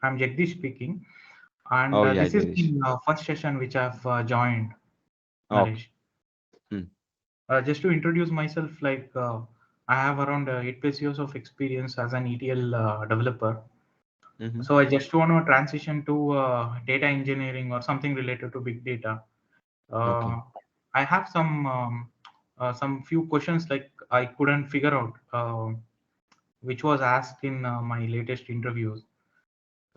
I'm Jagdish speaking, and Oh yeah, this is Jagdish. the first session which I've joined, Okay. Naresh. Hmm. Just to introduce myself, I have around 8+ years of experience as an ETL developer. Mm-hmm. So I just want to transition to data engineering or something related to big data. Okay. Uh, I have some few questions like I couldn't figure out, which was asked in my latest interviews.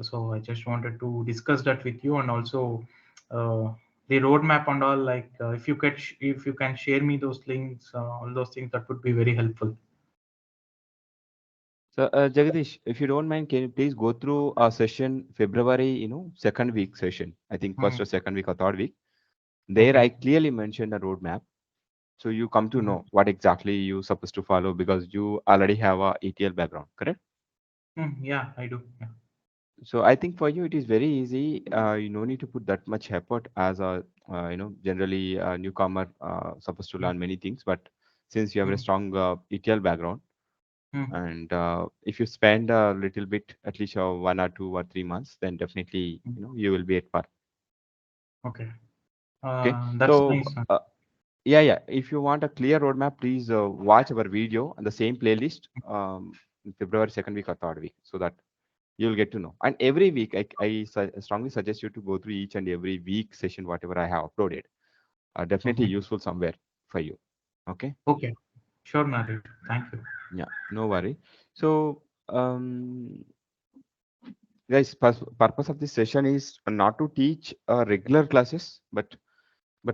So I just wanted to discuss that with you, and also uh, the roadmap and all. If you could, if you can share me those links, all those things, that would be very helpful. So Jagdish, if you don't mind, can you please go through our session February, second week session? I think first Hmm. or second week or third week. There Okay. I clearly mentioned a roadmap. So you come to Mhm. know what exactly you supposed to follow because you already have a ETL background, correct? Yeah, I do. Yeah. So I think for you it is very easy. You no need to put that much effort as a generally a newcomer supposed to Mm, learn many things. But since you have a mm, strong ETL background, mm, and if you spend a little bit, at least 1 or 2 or 3 months, then definitely mm. you will be at par. Okay. Okay. That's So nice. yeah. If you want a clear roadmap, please watch our video on the same playlist in February second week or third week, so that you'll get to know. And every week, I strongly suggest you to go through each and every week session, whatever I have uploaded. Definitely Mhm. useful somewhere for you. Okay. Okay. Sure, Naresh. Thank you. Yeah. No worry. So, guys, purpose of this session is not to teach regular classes, but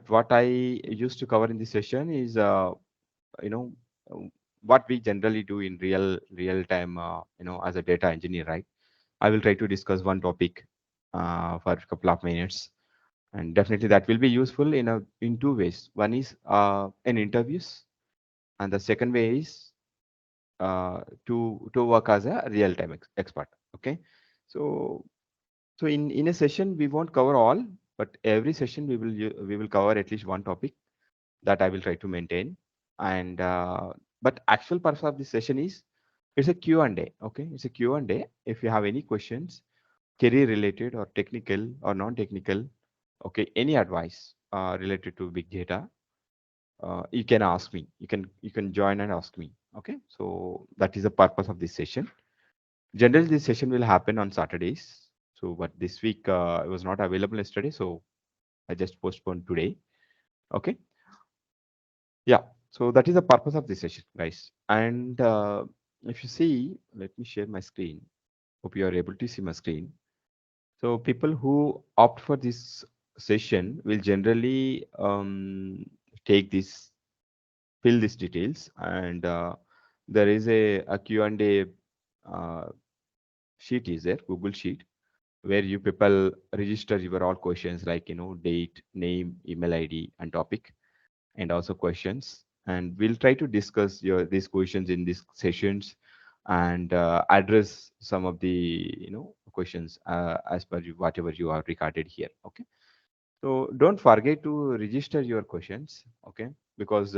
what I used to cover in this session is you know uh, what we generally do in real time as a data engineer, right? I will try to discuss one topic for a couple of minutes, and definitely that will be useful in two ways. One is in interviews, and the second way is to work as a real time expert. Okay. So so in a session we won't cover all, but every session we will cover at least one topic that I will try to maintain. And but actual purpose of this session is it's a Q&A. Okay, it's a Q&A. If you have any questions, career related or technical or non-technical, okay, any advice related to big data, you can ask me. You can join and ask me. Okay, so that is the purpose of this session. Generally, this session will happen on Saturdays. So, but this week it was not available yesterday, so I just postponed today. Okay. Yeah, so that is the purpose of this session, guys. And if you see, let me share my screen. Hope you are able to see my screen. So people who opt for this session will generally take this, fill these details, and there is a Q&A uh, sheet is there, Google Sheet, where you people register your all questions like date, name, email ID, and topic, and also questions. And we'll try to discuss these questions in these sessions, and address some of the questions as per whatever you are recorded here. Okay, so don't forget to register your questions. Okay, because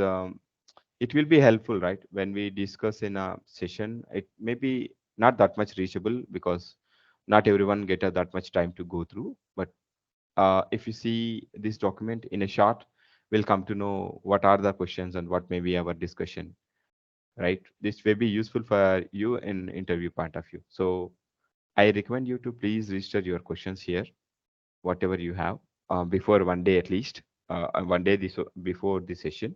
it will be helpful, right? When we discuss in a session, it may be not that much reachable because not everyone get that much time to go through. But if you see this document in a short, we'll come to know what are the questions and what may be our discussion, right? This may be useful for you in interview point of view. So I recommend you to please register your questions here, whatever you have, before one day at least, one day before the session,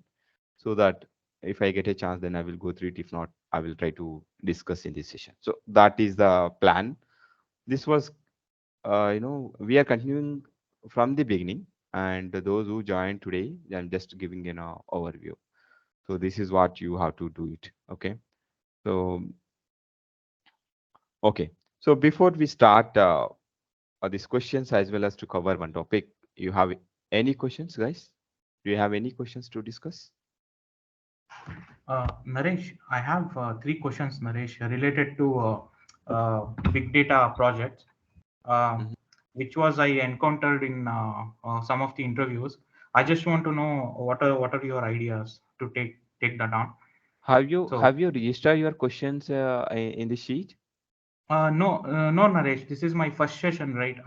so that if I get a chance, then I will go through it. If not, I will try to discuss in this session. So that is the plan. This was we are continuing from the beginning, and those who joined today, I'm just giving overview. So this is what you have to do it. Okay. So okay. So before we start these questions, as well as to cover one topic, you have any questions, guys? Do you have any questions to discuss? Naresh, I have three questions, Naresh, related to big data projects, uh, Mhm. which was I encountered in some of the interviews. I just want to know what are your ideas to take that on. Have you So have you registered your questions in the sheet? No, Naresh. This is my first session, right?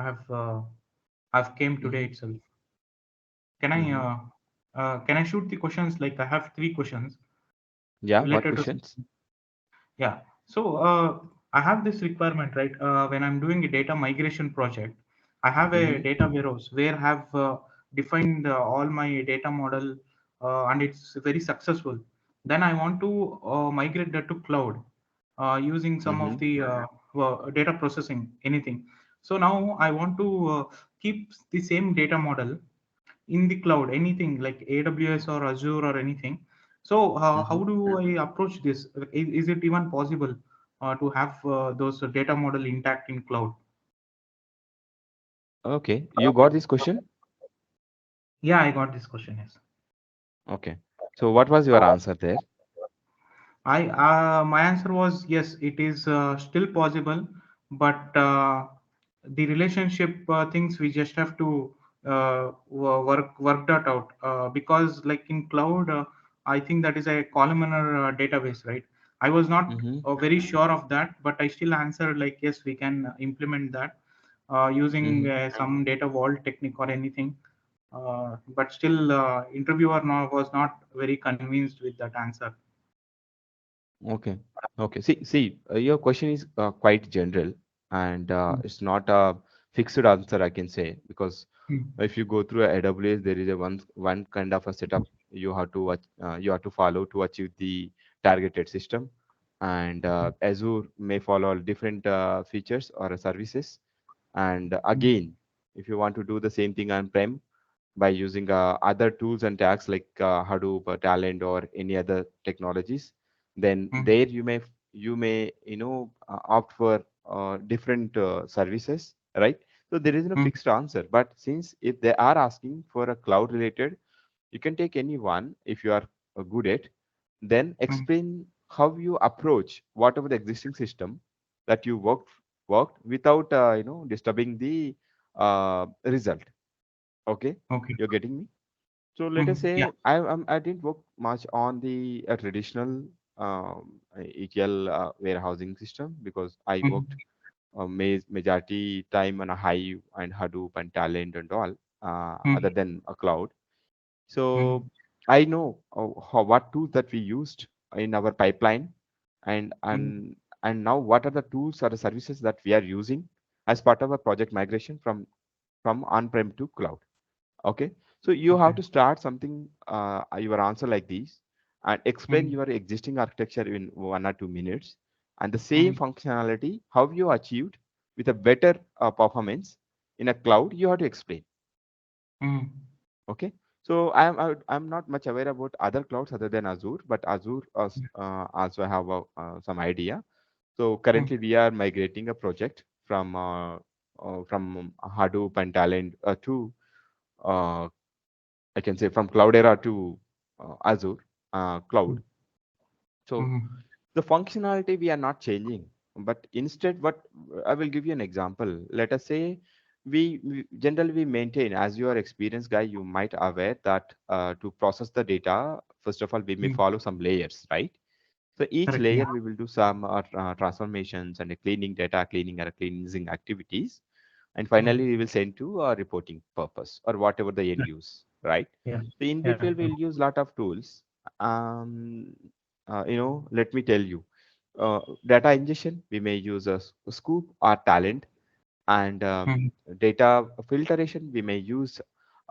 I've came today Mm-hmm. itself. Can I Mm-hmm. uh, can I shoot the questions? Like I have three questions Yeah, what related to. questions? Yeah. So I have this requirement, right? When I'm doing a data migration project, I have a Mm-hmm. data warehouse where I have defined all my data model, and it's very successful. Then I want to migrate that to cloud using some of Mm-hmm. the data processing, anything. So now I want to keep the same data model in the cloud, anything like AWS or Azure or anything. So how Mm-hmm. do I approach this? Is it even possible to have those data model intact in cloud? Okay, you got this question? Yeah, I got this question. Yes. Okay. So what was your answer there? I My answer was yes, it is still possible, but the relationship things we just have to work that out because like in cloud, I think that is a columnar database, right? I was not Mm-hmm. very sure of that, but I still answered like yes, we can implement that using Mm-hmm. some data vault technique or anything. But still, interviewer was not very convinced with that answer. Okay. Okay. See, your question is quite general, and Mm, it's not a fixed answer, I can say, because mm, if you go through a AWS, there is a one kind of a setup you have to follow to achieve the targeted system, and Azure may follow different features or services, and mm, again, if you want to do the same thing on-prem by using other tools and tags like Hadoop, Talent, or any other technologies, then mm, there you may opt for different services, right? So there is no mm, fixed answer. But since if they are asking for a cloud related, you can take any one if you are good at. Then mm. explain how you approach whatever the existing system that you worked without disturbing the result. Okay, Okay. you're getting me. So let us Yeah. say I didn't work much on the traditional ETL warehousing system because I worked Mm, majority time on a Hive and Hadoop and Talent and all other mm, than a cloud. So mm, I know what tools that we used in our pipeline, and mm. and and now what are the tools or the services that we are using as part of a project migration from on-prem to cloud. Okay, so you have Okay. to start something your answer like this and explain Mm, your existing architecture in 1 or 2 minutes and the same mm, functionality how you achieved with a better performance in a cloud you have to explain. mm, Okay, so I'm not much aware about other clouds other than Azure, but Azure also have some idea. So mm, currently we are migrating a project from Hadoop and Talent to uh, I can say from Cloudera to Azure cloud. mm, So mm, the functionality we are not changing, but instead, what I will give you an example. Let us say we generally we maintain, as you are experienced guy, you might aware that to process the data, first of all, we may mm. follow some layers, right? So each Correct. Yeah. layer we will do some transformations and cleaning data, cleaning or cleansing activities, and Mm. finally we will send to a reporting purpose or whatever the end Yeah. use, right? Yeah. So in Yeah. between we'll use lot of tools. Let me tell you, data ingestion we may use a Scoop or Talent, and Mm, data filtration we may use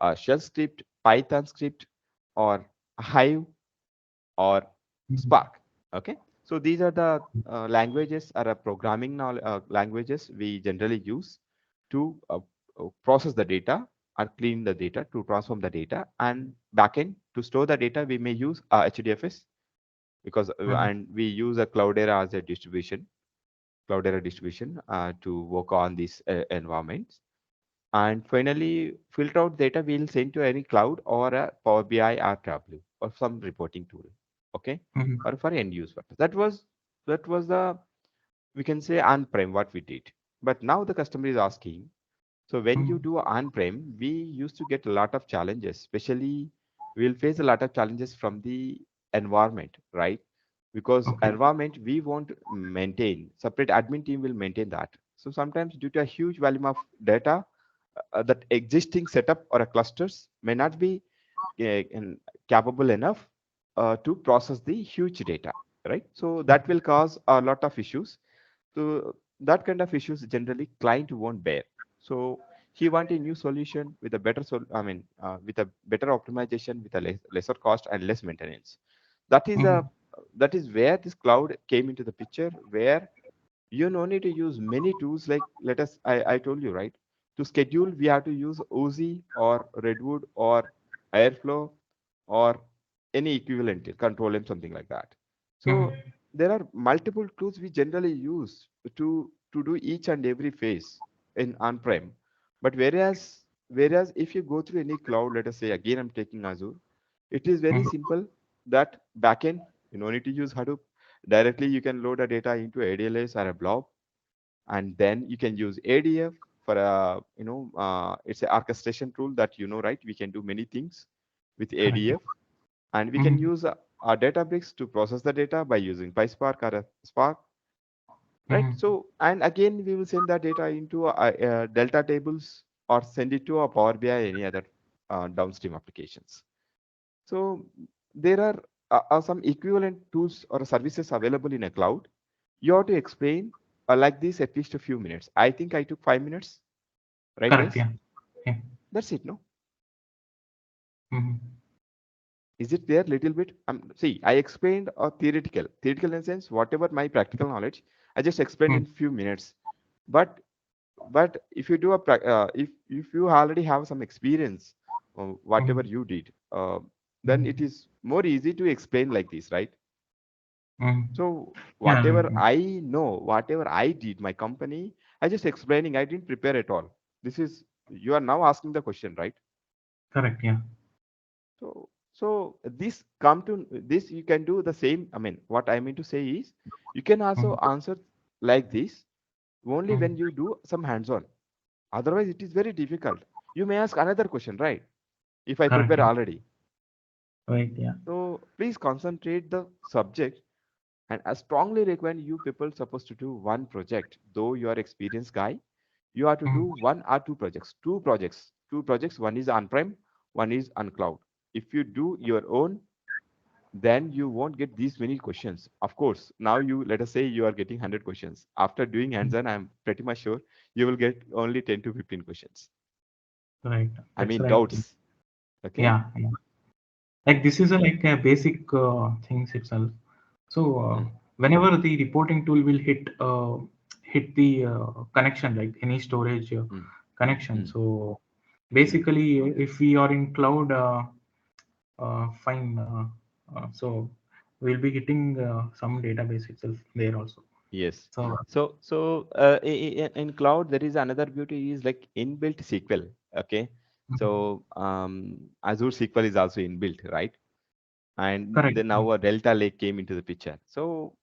a Shell script, Python script, or Hive or mm, Spark. Okay, so these are the languages or programming languages we generally use to process the data or clean the data to transform the data, and backend to store the data we may use HDFS because mm, and we use a Cloudera as a Cloudera distribution to work on these environments. And finally, filter out data we'll send to any cloud or a Power BI or Tableau or some reporting tool. Okay, mm, or for end use purpose. That was the we can say on-prem what we did. But now the customer is asking. So when you mm, do on-prem, we used to get a lot of challenges. Especially, we'll face a lot of challenges from the environment, right? because Okay. environment we won't maintain. Separate admin team will maintain that. So sometimes due to a huge volume of data, that existing setup or a clusters may not be capable enough to process the huge data, right? So that will cause a lot of issues. So that kind of issues generally client won't bear. So he want a new solution with a better with a better optimization, with a lesser cost and less maintenance. That is a Mhm. that is where this cloud came into the picture, where you no need to use many tools. Like, let us, I told you, right, to schedule we have to use Ozi or Redwood or Airflow or any equivalent control and something like that. So Mhm. there are multiple tools we generally use to do each and every phase in on-prem. But whereas if you go through any cloud, let us say again I'm taking Azure, it is very Mhm. simple. That backend, you no need to use Hadoop. Directly you can load a data into ADLS or a blob, and then you can use ADF for a, it's an orchestration tool that, right, we can do many things with Correct. Yeah. ADF. And we can Mhm. use our Databricks to process the data by using PySpark or a Spark, right? Mhm. So, and again we will send that data into Delta tables or send it to a Power BI, any other downstream applications. So there are some equivalent tools or services available in a cloud. You have to explain like this at least a few minutes. I think I took 5 minutes, right, Correct. guys? Yeah. Yeah. That's it, no? Mhm. Is it there little bit? See, I explained a theoretical in the sense whatever my practical knowledge, I just explained in Mhm. few minutes. But if you do if you already have some experience, whatever Mhm. you did, then it Mhm. is more easy to explain like this, right? Mhm. So Yeah. Right. whatever I know, whatever I did, my company, I just explaining. I didn't prepare at all. This is, you are now asking the question, right? Correct. Yeah. So this come to this, you can do the same. I mean, what I mean to say is, you can also Mhm. answer like this only when Mhm. you do some hands-on. Otherwise, it is very difficult. You may ask another question, right? If I Correct. prepare Yeah. already. Right. Yeah. So please concentrate the subject. And I strongly recommend you people supposed to do one project. Though you are experienced guy, you have to do Mhm. one or two projects. Two projects. One is on-prem, one is on cloud. If you do your own, then you won't get these many questions. Of course, now you, let us say you are getting 100 questions. After doing Mhm. hands-on, I'm pretty much sure you will get only 10 to 15 questions. Right. I That's mean right. doubts. Okay. Yeah. Yeah. Like this is like a basic things itself. So Mm, whenever the reporting tool will hit the connection, like any storage mm, connection. mm, So mm. basically, if we are in cloud, fine. So we'll be hitting some database itself there also. Yes. So In cloud, there is another beauty is like inbuilt SQL. Okay. mhm. So Azure SQL is also inbuilt, right? And Correct. then now a Delta Lake came into the picture. So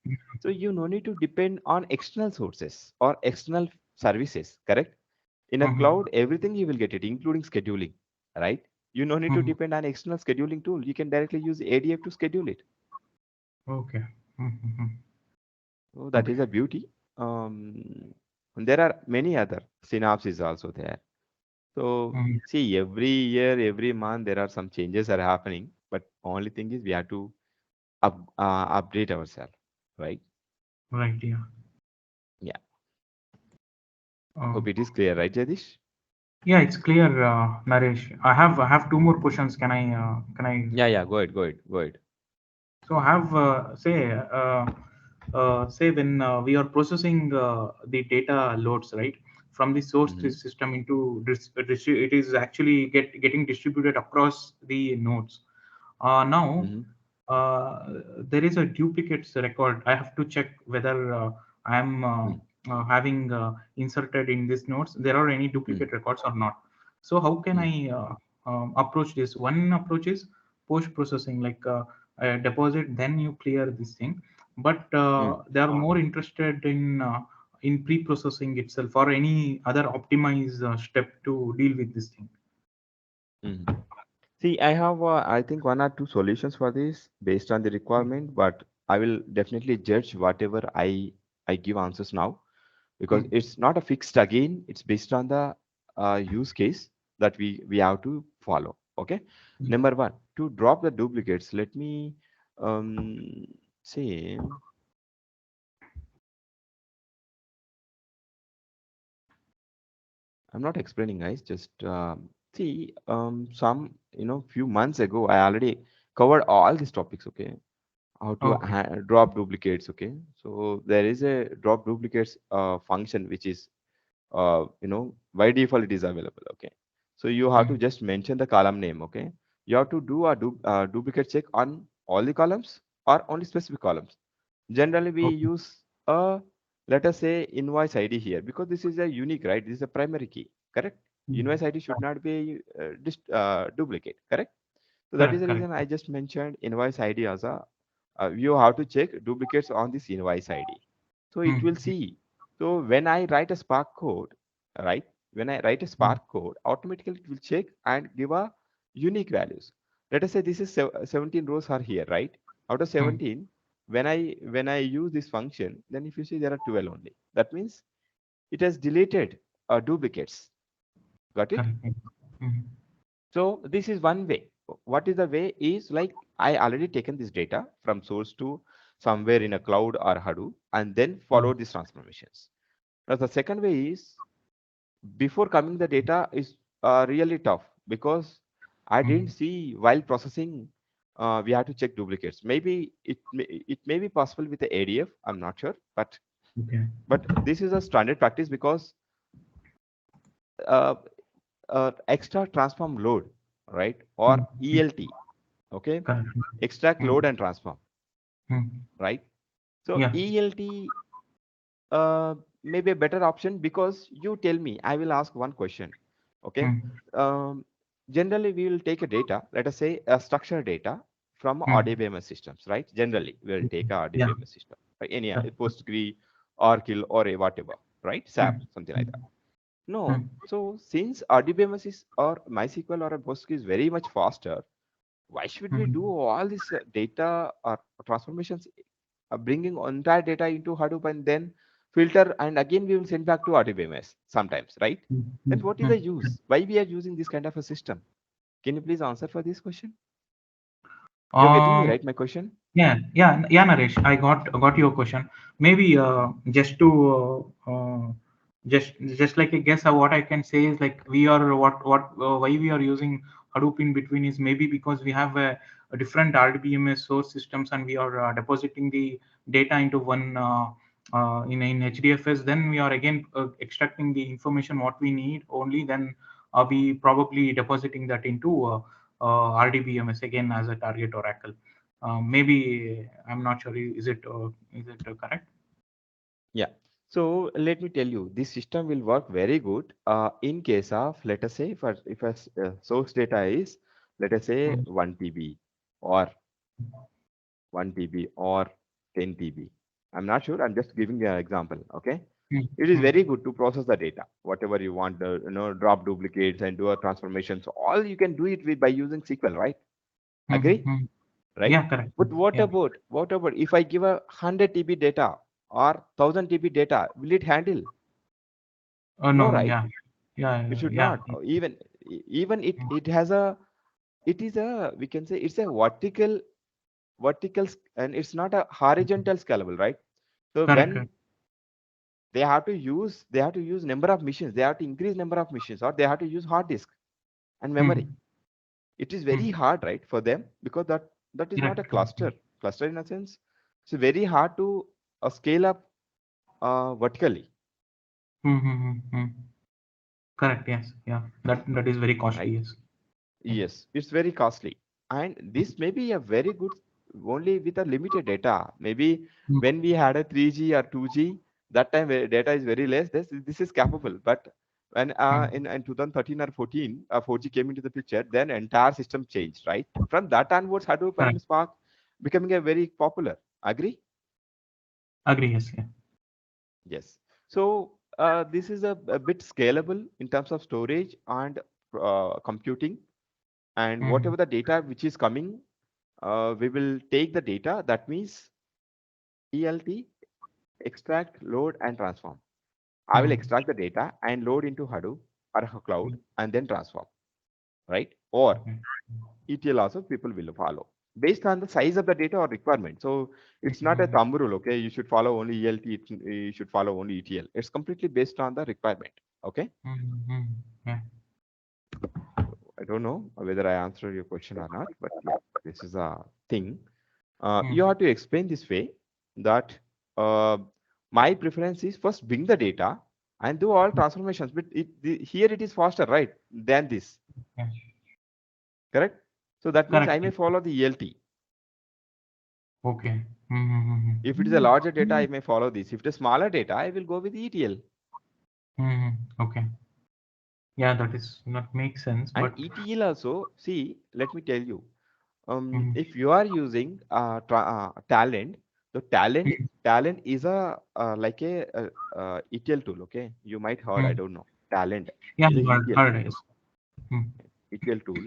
you no need to depend on external sources or external services, correct? In a Mhm. cloud, everything you will get it, including scheduling, right? You no need to Mhm. depend on external scheduling tool. You can directly use ADF to schedule it. Okay. Mhm. So that Okay. is a beauty. And there are many other synapses also there. So Mhm. see, every year, every month, there are some changes are happening. But only thing is we have to update ourselves, right? Right. Yeah. Yeah. Hope Um, it is clear, right, Jadish? yeah, it's clear, Naresh. I have two more questions. Can I? Yeah, yeah. Go ahead, go ahead, go ahead. So I have say when we are processing the data loads, right, from the source Mm-hmm, system into it is actually getting distributed across the nodes. Now mm-hmm, uh, there is a duplicates record. I have to check whether I am having inserted in these nodes there are any mm-hmm, duplicate records or not. So how can I approach this? One approach is post processing, like deposit, then you clear this thing. But they are more interested in pre processing itself or any other optimize step to deal with this thing. mm-hmm. See, I have, I think one or two solutions for this based on the requirement, but I will definitely judge whatever I give answers now, because Mm, it's not a fixed again. It's based on the use case that we have to follow. Okay. mm. Number one, to drop the duplicates. Let me say. I'm not explaining, guys. Just see. Some few months ago, I already covered all these topics. Okay, how to Okay. drop duplicates. Okay, so there is a drop duplicates function which is by default it is available. Okay, so you have to Mm, just mention the column name. Okay, you have to do a duplicate check on all the columns or only specific columns. Generally we okay. use a, let us say, invoice id here, because this is a unique, right? This is a primary key, correct? Mm. Invoice id should not be duplicate, correct? So that is Correct. the Correct. reason I just mentioned invoice ID as a, you have to check duplicates on this invoice ID. So it Mm, will see. So when I write a Spark code, right? When I write a mm, Spark code, automatically it will check and give a unique values. Let us say this is 17 rows are here, right? Out of mm. 17, when I use this function, then if you see there are 12 only. That means it has deleted duplicates. Got it? Correct. Mm, So this is one way. What is the way is like I already taken this data from source to somewhere in a cloud or Hadoop and then mm, followed these transformations. Now the second way is before coming the data is really tough, because I didn't mm. see while processing we have to check duplicates. Maybe it may be possible with the ADF. I'm not sure, Okay. but this is a standard practice because uh, extra transform load, right? Or Mm, mm. ELT, okay? Correct. Extract Mm, load and transform, mm. right? So Yeah. ELT may be a better option, because you tell me, I will ask one question, okay? Mm, Um, Generally, we will take a data, let us say a structured data from mm. RDBMS systems, right? Generally, we will take a Yeah. RDBMS system, right? Any Yeah. PostgreSQL, Oracle, or a whatever, right? SAP, Mm, something like mm, that. No, mm, so since RDBMS is or MySQL or a Postgre is very much faster, why should we do mm. all this data or transformations, bringing entire data into Hadoop and then filter and again we will send back to RDBMS sometimes, right? Mm, Then mm, what is the mm. use? Why we are using this kind of a system? Can you please answer for this question? You're getting me Um, right? My question? yeah, Naresh, I got your question. Maybe just to just like a guess, what I can say is like we are what why we are using Hadoop in between is maybe because we have a different RDBMS source systems and we are depositing the data into one in HDFS. Then we are again extracting the information what we need only. Then we probably depositing that into RDBMS again as a target oracle. Maybe I'm not sure. Is it correct? Yeah. So let me tell you, this system will work very good in case of, let us say, if a source data is, let us say, Mm, 1 TB or 1 TB or 10 TB. I'm not sure. I'm just giving you an example. Okay. mm, It is mm, very good to process the data, whatever you want, drop duplicates and do a transformation. So all you can do it with by using SQL, right? mm, Agree? mm. Right? Yeah, correct. But what Yeah. about what about if I give a 100 TB data or 1000 TB data, will it handle? Oh No, no. right? Yeah. Yeah. It should Yeah. not. Even it has a, it is a, we can say it's a and it's not a horizontal scalable, right? So Correct. when Correct. they have to use number of machines, they have to increase number of machines, or they have to use hard disk and memory. Mm, It is mm. very hard, right, for them, because that is not a Correct. Correct. cluster in a sense. It's very hard to scale up vertically, Mm, mm, mm, mm. Correct. Yes. Yeah. That is very costly. right? Yes. Yeah. Yes, it's very costly. And this may be a very good only with a limited data. Maybe Mm, when we had a 3G or 2G, that time where data is very less. This is capable. But when mm. in 2013 or 14, 4G came into the picture, then entire system changed, right? From that onwards, Hadoop and Correct. Spark becoming a very popular. Agree? Agree. Yes. Yeah. Yes. So this is a bit scalable in terms of storage and computing, and Mm, whatever the data which is coming, we will take the data. That means ELT, extract, load, and transform. I will extract the data and load into Hadoop or a cloud and then transform, right? Or Okay. ETL also people will follow based on the size of the data or requirement. So it's not a thumb rule, okay? You should follow only ELT, you should follow only ETL. It's completely based on the requirement, okay? Yeah. I don't know whether I answered your question or not, but yeah, this is a thing. Mm. You have to explain this way that uh, my preference is first bring the data and do all transformations, but here it is faster, right, than this, Yeah. correct? So that means Correct. I may follow the ELT. Okay. If it is a larger data, I may follow this. If it is smaller data, I will go with ETL. Okay. Yeah, that makes sense. And But ETL also, see, let me tell you, mm, if you are using talent, the mm, talent is a like a ETL tool. Okay, you might heard. I mm. don't know. Talent Yeah, is a ETL heard it. Mm, ETL tool.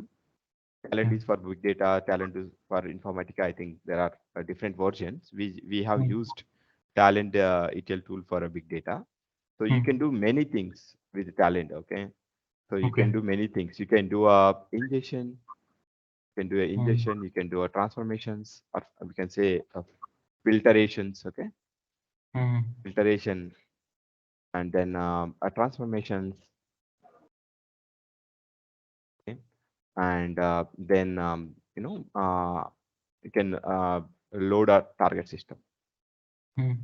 Talent yeah. is for big data. Talent is for Informatica. I think there are different versions. We have Mm, used talent ETL tool for a big data. So you mm. can do many things with talent. Okay, so you can Okay. do many things. You can do a ingestion. You can do a Mm, ingestion. You can do a transformations, or we can say filtrations. Okay, mm, filtration, and then a transformations. Okay, and then you can load a target system. mm,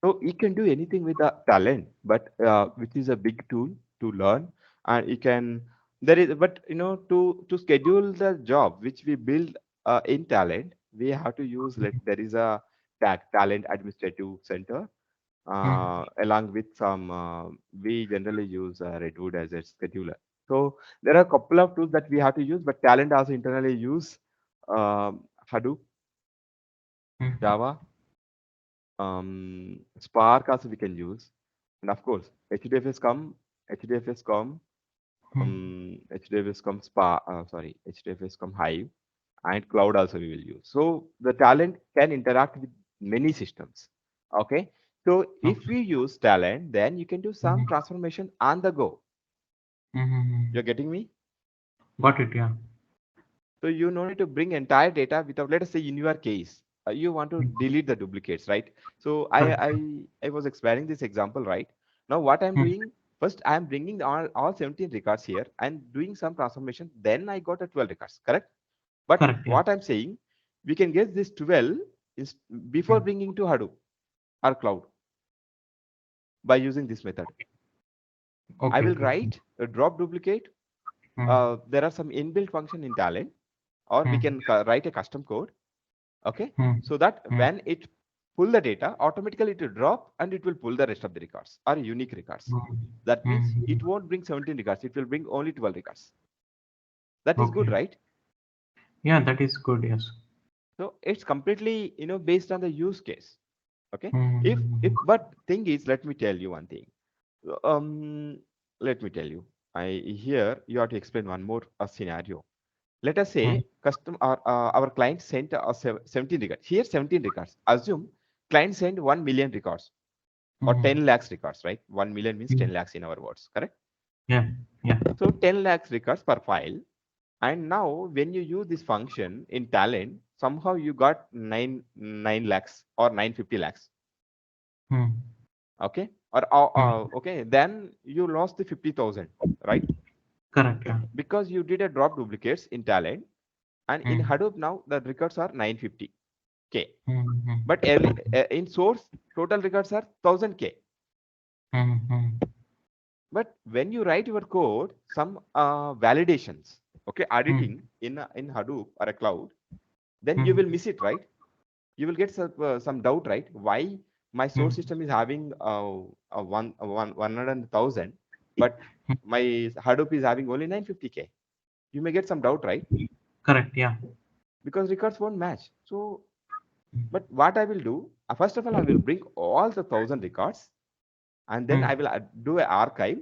So you can do anything with the talent, but which is a big tool to learn, and you can there is but to schedule the job which we build in talent, we have to use like there is a talent administrative center mm. along with some we generally use Redwood as a scheduler. So there are a couple of tools that we have to use, but talent also internally use Hadoop, Mm. Java, Spark also we can use, and of course HDFS come, Mm. HDFS come HDFS come Hive, and cloud also we will use. So the talent can interact with many systems. Okay, so if Okay. we use talent, then you can do some Mm, transformation on the go. You're getting me? got it. Yeah. So you no need to bring entire data without, let us say in your case, you want to Mm. delete the duplicates, right? So Correct. I was explaining this example, right? Now what I'm Mm. doing, first I'm bringing all 17 records here and doing some transformation. Then I got a 12 records, correct? But Correct. Yeah. what I'm saying, we can get this 12 is before Mm. bringing to Hadoop or cloud by using this method. I Okay. will Okay. write a drop duplicate. Mm. There are some inbuilt function in Talent, or we Mm. can write a custom code. Okay, Mm. so that Mm. when it pull the data, automatically it will drop and it will pull the rest of the records or unique records. Mm. That means Mm. it won't bring 17 records. It will bring only 12 records. That is good, Okay. right? Yeah, that is good. Yes. So it's completely based on the use case. Okay, if Mm. but thing is, let me tell you one thing. Um, let me tell you. I here you have to explain one more scenario. Let us Mm. say our client sent us 17 records. Here 17 records. Assume client sent 1 million records or Mm. 10 lakhs records, right? 1 million means Mm. 10 lakhs in our words, correct? Yeah. Yeah. So 10 lakhs records per file. And now when you use this function in talent, somehow you got 9 lakhs or 950 lakhs. Mm. Okay. Or Mm. okay, then you lost the 50,000, right? Correct. Yeah. Because you did a drop duplicates in talent, and in Mm. Hadoop now the records are 950K. Mm. But early in source, total records are 1000K. Mm. Mm. But when you write your code, some validations, okay, Mm. auditing in Hadoop or a cloud, then you Mm. will miss it, right? You will get some doubt, right? Why my Mm. source system is having 100,000, but my Hadoop is having only 950K. You may get some doubt, right? Correct. Yeah. Because records won't match. So, Mm. but what I will do, first of all, I will bring all the 1000 records, and then Mm. I will do an archive,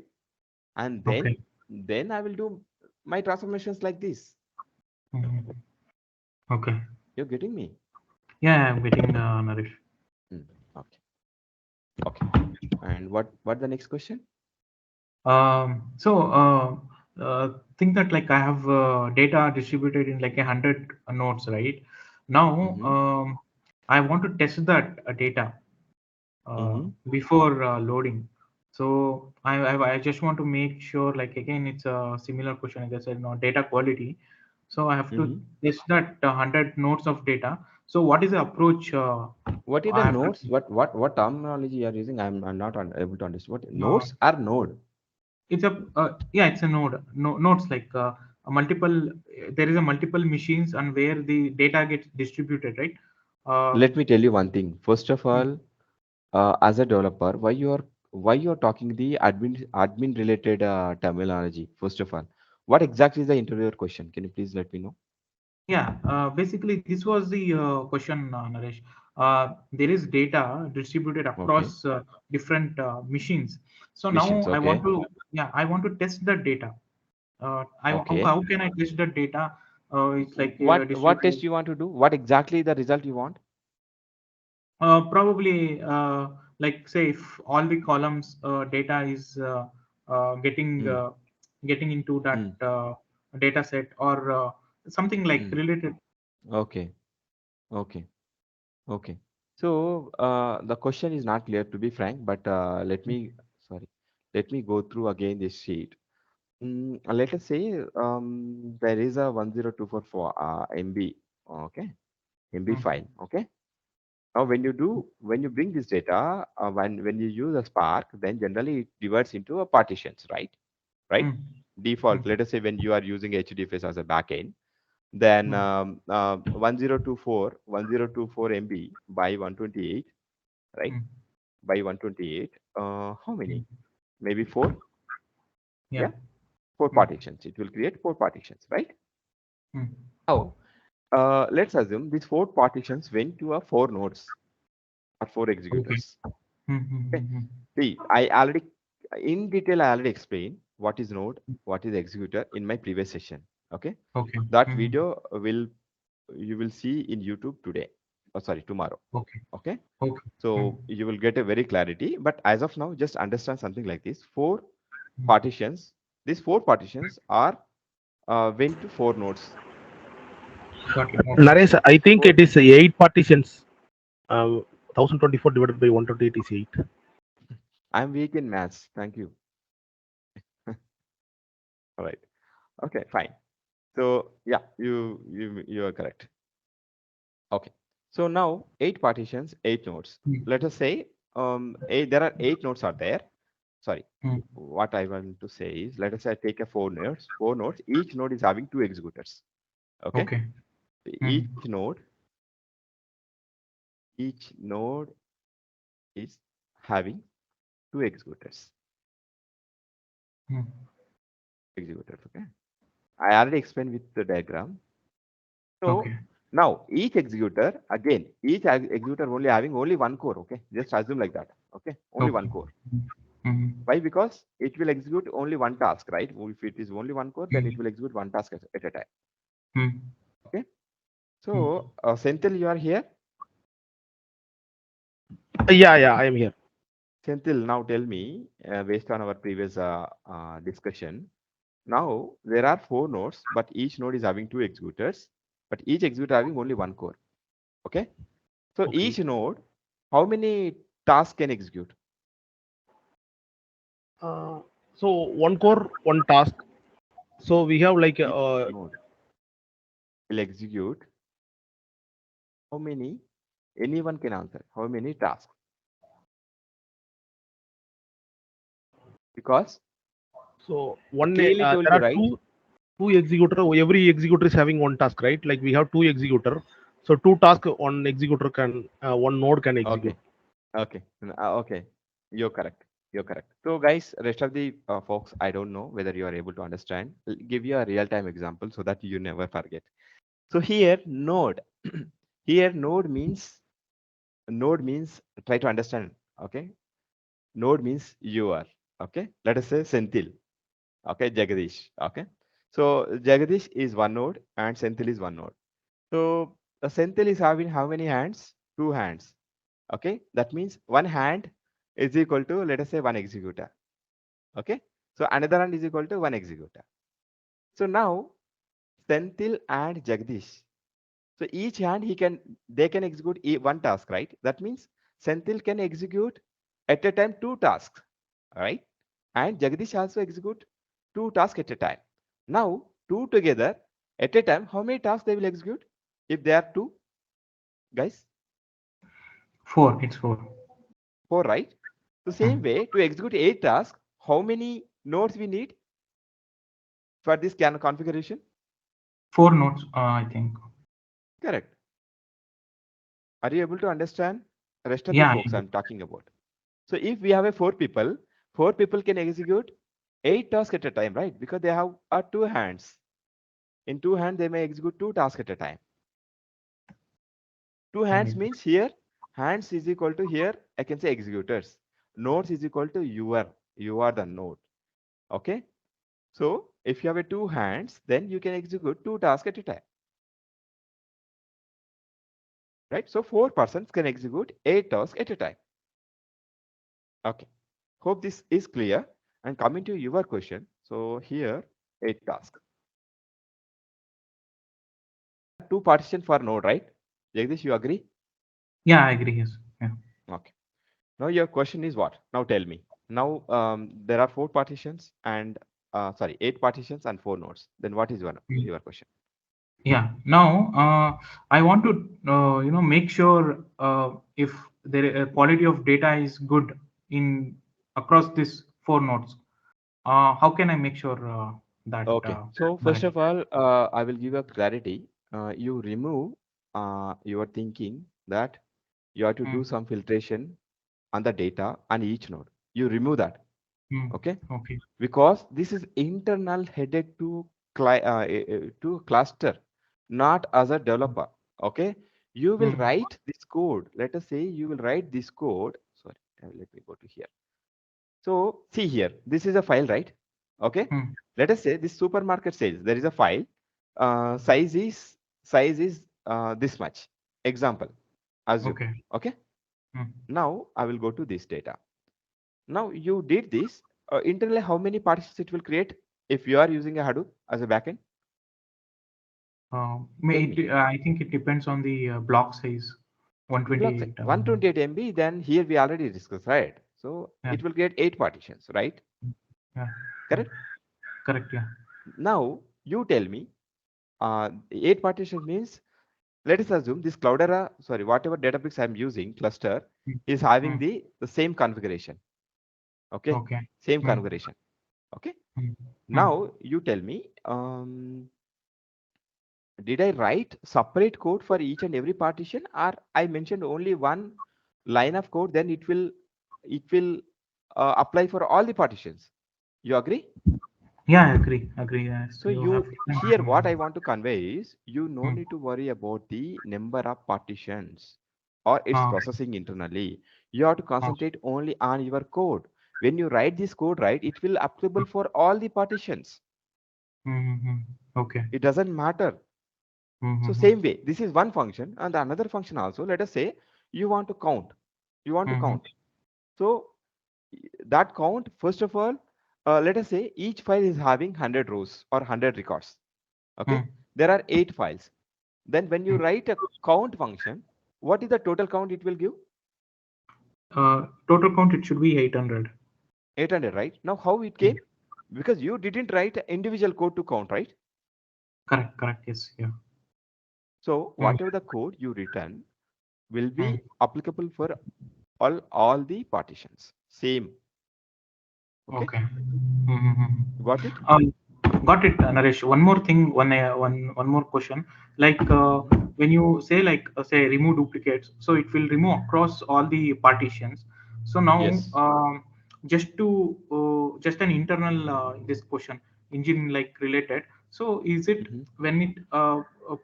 and Okay. then I will do my transformations like this. Mm. Okay. You're getting me? Yeah, I'm getting Naresh. Okay. And what the next question? So think that like I have data distributed in like 100 nodes, right? Now Mm-hmm. I want to test that data Mm-hmm. before loading. So I just want to make sure, like again, it's a similar question as I said, no data quality. So I have to Mm-hmm. test that 100 nodes of data. So what is the approach What is the I have to? nodes? What terminology you are using? I'm not able to understand. What Uh, nodes are node? it's a yeah, it's a node. Nodes like a multiple. There is a multiple machines and where the data gets distributed, right? Uh, Let me tell you one thing. First of mm, all, as a developer, why you are talking the admin related terminology? First of all, what exactly is the interviewer question? Can you please let me know? yeah, basically this was the question, Naresh. There is data distributed Okay. across different machines. So Missions. now I want Okay. to, yeah, I want to test the data. Okay. How can I test the data? It's like What test distributed. you want to do? What exactly the result you want? Probably, like say, if all the columns data is getting Hmm. getting into that Hmm. data set or something like Hmm. related. Okay. Okay. Okay. So the question is not clear to be frank, but sorry, let me go through again this sheet. Let us say there is a 10244 MB, okay, MB Mm, file, okay. Now when you bring this data, when you use a Spark, then generally it divides into a partitions, right? Right? mm, Default. mm, Let us say when you are using HDFS as a backend, then mm, 1024 MB by 128, right? mm, By 128. How mm. many? Maybe four. Yeah. Yeah, four Mm, partitions. It will create four partitions, right? mm. Now, let's assume these four partitions went to a four nodes or four Okay. executors. Mm, mm, Okay. mm, See, I already in detail I already explained what is node, mm. what is executor in my previous session. Okay. Okay. That Mm, video will you will see in YouTube today. Oh, sorry, tomorrow. okay. Okay. Okay. Mm, So you will get a very clarity. But as of now, just understand something like this. Four mm. partitions. These four partitions are went to four nodes. Got it. Okay. Okay. Naresh, I think Four. it is 8 partitions. 1024 divided by 128 is 8. I'm weak in maths. Thank you. All right. Okay. Fine. So yeah, you are correct. Okay. So now eight partitions, eight nodes. Mm, Let us say there are eight nodes are there. Sorry. mm. What I want to say is, let us say I take a four nodes. Four nodes. Each node is having two executors. Okay. Okay. Mm, Each node is having two executors. mm. Executors. Okay. I already explained with the diagram. So Okay. now each executor again, executor only having only one core. Okay. Just assume like that. Okay. Only one Okay. core. Mm, mm, Why? Because it will execute only one task, right? If it is only one core, then it mm, will execute one task at a time. mm, Okay. mm. So, Senthil, you are here. Yeah, yeah, I am here. Senthil, now tell me, based on our previous discussion, now there are four nodes, but each node is having two executors, but each executor having only one core. Okay. So each Okay. node, how many tasks can execute? Uh, so one core, one task. So we have like Each node will execute how many? Anyone can answer. How many tasks? Because so told there you, are right? two executor. Every executor is having one task, right? Like we have two executor. So two task one executor can one node can execute. Okay. Okay. Okay. You're correct. You're correct. So, guys, rest of the folks, I don't know whether you are able to understand. Give you a real-time example so that you never forget. So here, node. Here, node means try to understand. Okay. Node means you are. Okay. Let us say Senthil. Okay. Jagadish. Okay. So Jagadish is one node and Senthil is one node. So Senthil is having how many hands? Two hands. Okay. That means one hand is equal to, let us say, one executor. Okay. So another hand is equal to one executor. So now Senthil and Jagdish. So each hand they can execute one task, right? That means Senthil can execute at a time 2 tasks, right? And Jagdish also execute 2 tasks at a time. Now, 2 together at a time, how many tasks they will execute? If they are 2, guys? 4. It's 4. 4, right? So same way, to execute 8 tasks, how many nodes we need for this configuration? 4 nodes, I think. Correct. Are you able to understand? Rest of the Yeah. folks I'm talking about. So if we have a 4 people can execute 8 tasks at a time, right? Because they have 2 hands. In 2 hands, they may execute 2 tasks at a time. 2 hands means here, hands is equal to here, I can say executors. Nodes is equal to you are the node. Okay. So if you have a 2 hands, then you can execute 2 tasks at a time. Right? So 4 persons can execute 8 tasks at a time. Okay. Hope this is clear. And coming to your question, so here 8 tasks. 2 partition for node, right? Jagdish, you agree? Yeah, I agree. Yes. Yeah. Okay. Now your question is what? Now tell me. Now there are 4 partitions and 8 partitions and 4 nodes. Then what is your question? Yeah. Now, I want to make sure if the quality of data is good in across these 4 nodes. How can I make sure that? Okay. So first Naresh? of all, I will give a clarity. You remove your thinking that you have to do Hmm. some filtration on the data on each node. You remove that. Hmm. Okay. Okay. Because this is internal headed to to cluster, not as a developer. Okay. You will Hmm. write this code. Let us say you will write this code. Sorry, let me go to here. So see here, this is a file, right? Okay. Hmm. Let us say this supermarket sales. There is a file. Size is this much. Example. Assume. Okay. Okay. Hmm. Now I will go to this data. Now you did this. Internally, how many partitions it will create if you are using a Hadoop as a backend? Tell me. I think it depends on the block size. Block size 128. 128 MB. Then here we already discussed, right? So Yeah. it will create 8 partitions, right? Yeah. Yeah. Correct. Correct. Yeah. Now you tell me. 8 partitions means, let us assume this Cloudera, sorry, whatever Databricks I'm using cluster Hmm. is having Hmm. the same configuration. Okay, Okay. same Hmm. configuration. Okay. Hmm. Hmm. Now you tell me, did I write separate code for each and every partition, or I mentioned only one line of code, then it will apply for all the partitions. You agree? Yeah, I agree. Agree. Yes. So You have. you here what I want to convey is you no Hmm. need to worry about the number of partitions or its Ah. processing internally. You have to Ah. concentrate only on your code. When you write this code, right, it will applicable for all the partitions. Mm-hmm. Okay. It doesn't matter. So Mm-hmm. same way, this is one function and the another function also. Let us say you want to count. You want to Mm-hmm. count. So that count, first of all, let us say each file is having 100 rows or 100 records. Okay, there are 8 files. Then when you write a count function, what is the total count it will give? Total count it should be 800. 800, right? Now how it Yeah. came? Because you didn't write individual code to count, right? Correct. Correct. Yes. Yeah. So Mm. whatever the code you written will Mm. be applicable for all the partitions. Same. Okay, Okay. Mm-hmm. got it? Got it, Naresh. One more thing, one more question. Like when you say like say remove duplicates, so it will remove across all the partitions. So now Yes. just an internal this question engine like related. So is it Mm-hmm. when it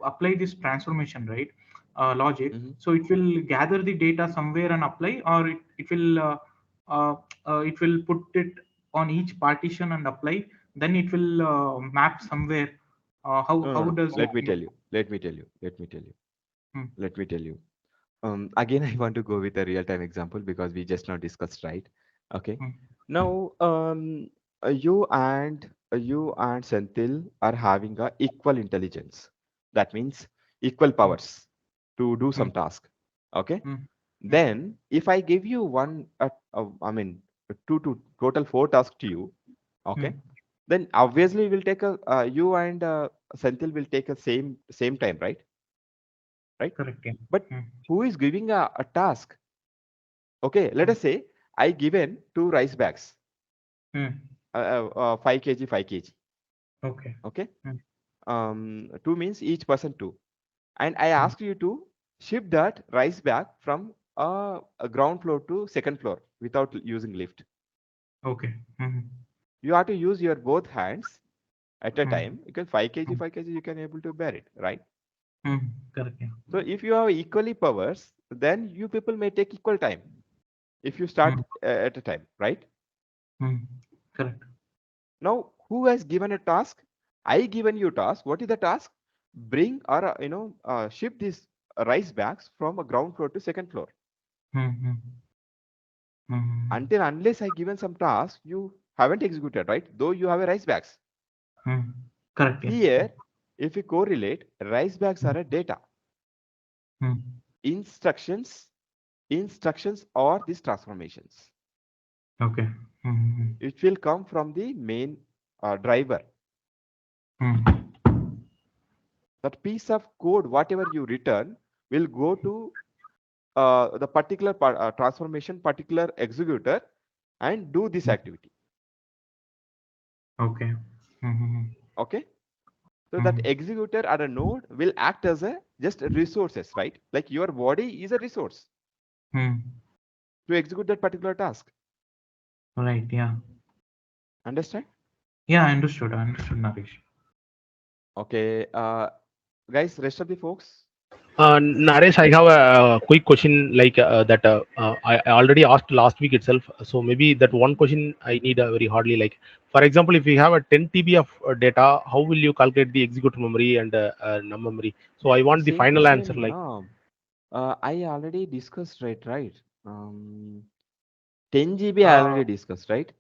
apply this transformation, right, logic? Mm-hmm. So it will gather the data somewhere and apply, or uh, it will put it on each partition and apply, then it will map somewhere. No, no, How no. does it Let me look? tell you. Let me tell you. Let me tell you. Hmm. Let me tell you. Again, I want to go with a real-time example because we just now discussed, right? Okay. Mm. Now, you and Senthil are having a equal intelligence. That means equal Mm. powers to do some Mm. task. Okay. Mm. Mm. Then, if I give you I mean, two to total four tasks to you, okay, Mm. then obviously we'll take you and Senthil will take a same time, right? Right. Correct. Yeah. But Mm. who is giving a task? Okay, let Mm. us say I given two rice bags, Mm. 5 kg, 5 kg. Okay. Okay, Mm. two means each person two, and I Mm. ask you to ship that rice bag from a ground floor to second floor without using lift. Okay. Mm. You have to use your both hands at a Mm. time because 5 kg, Mm. 5 kg you can able to bear it, right? Mm. Correct. Yeah. So if you have equally powers, then you people may take equal time if you start Mm. at a time, right? Mm. Correct. Now, who has given a task? I given you task. What is the task? Bring or ship these rice bags from a ground floor to second floor. Mm. Mm. Until unless I given some task, you haven't executed, right? Though you have a rice bags. Mm. Correct. Yeah. Here, if we correlate, rice bags are a data. Mm. Instructions, instructions or these transformations. Okay. Mm. It will come from the main driver. Mm. That piece of code, whatever you return, will go to the particular transformation, particular executor, and do this activity. Okay. Mm. Okay. So that Mm. executor at a node will act as a just resources, right? Like your body is a resource Mm. to execute that particular task. Right. Yeah. Understand? Yeah. I understood. I understood, Naresh. Okay. Guys, rest of the folks. Naresh, I have a quick question like that I already asked last week itself. So maybe that one question I need very hardly like, for example, if we have a 10 TB of data, how will you calculate the execute memory and num memory? So I want the Same final answer question. like No, I already discussed, right? 10 GB I uh, already discussed, right?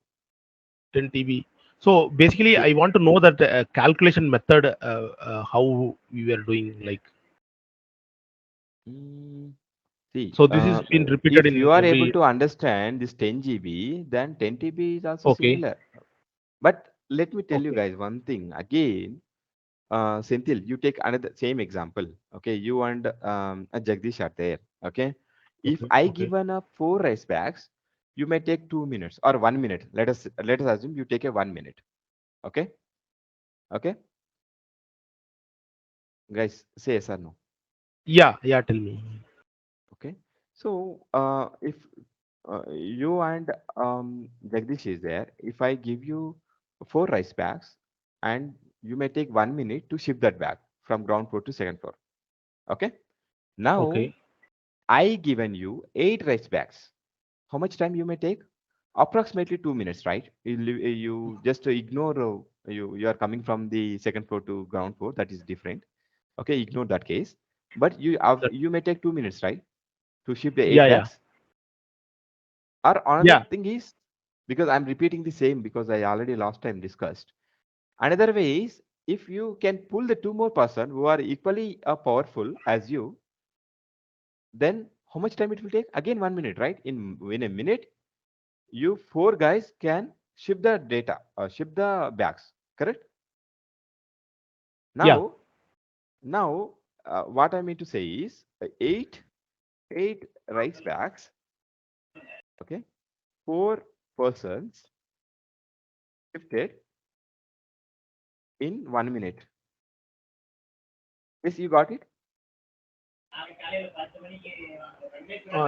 10 TB. So basically, Ye- I want to know that calculation method, how we were doing like. Mm, See, So this is been repeated if in you are able every. to understand this 10 GB, then 10 TB is also Okay. similar. But let me tell you Okay. guys one thing again. Senthil, you take another same example. Okay, you and Jagdish are there. Okay, if Okay. I Okay. given up 4 rice bags, you may take 2 minutes or 1 minute. Let us assume you take a 1 minute. Okay, okay, guys, say yes or no. Yeah. Yeah. Tell me. Okay, so if you and Jagdish is there, if I give you 4 rice bags and you may take 1 minute to ship that bag from ground floor to second floor. Okay, now Okay. I given you 8 rice bags. How much time you may take? Approximately 2 minutes, right? You just ignore you are coming from the second floor to ground floor. That is different. Okay, ignore that case. But That, you may take 2 minutes, right, to ship the eight yeah. Yeah. bags. Or another Yeah. thing is because I'm repeating the same because I already last time discussed. Another way is if you can pull the two more person who are equally powerful as you, then how much time it will take? Again 1 minute, right? In a minute, you 4 guys can ship the data or ship the bags. Correct? Yeah. Now, what I mean to say is eight rice bags. Okay, 4 persons shifted in 1 minute. Yes, you got it.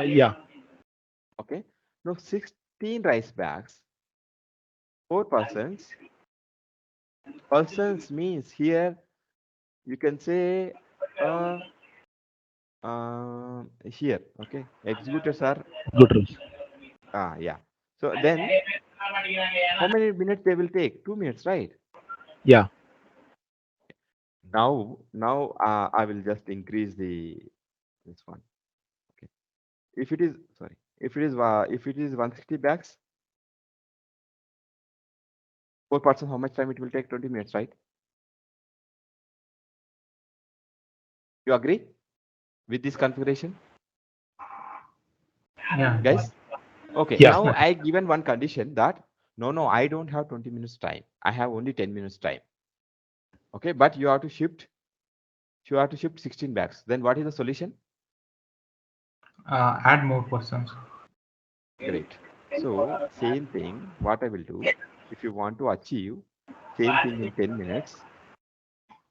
Yeah. Okay. Now 16 rice bags, 4 persons. Persons means here you can say uh, here. Okay. Executors are Good rules. yeah. So then how many minutes they will take? 2 minutes, right? Yeah. Now I will just increase the this one. Okay. If it is, sorry, if it is 160 bags, 4%, how much time it will take? 20 minutes, right? You agree with this configuration, Yeah. guys? Okay, Yeah. now I given one condition that no, I don't have 20 minutes time. I have only 10 minutes time. Okay, but you have to shift 16 bags. Then what is the solution? Add more persons. Great. So same thing, what I will do, if you want to achieve same thing in 10 minutes,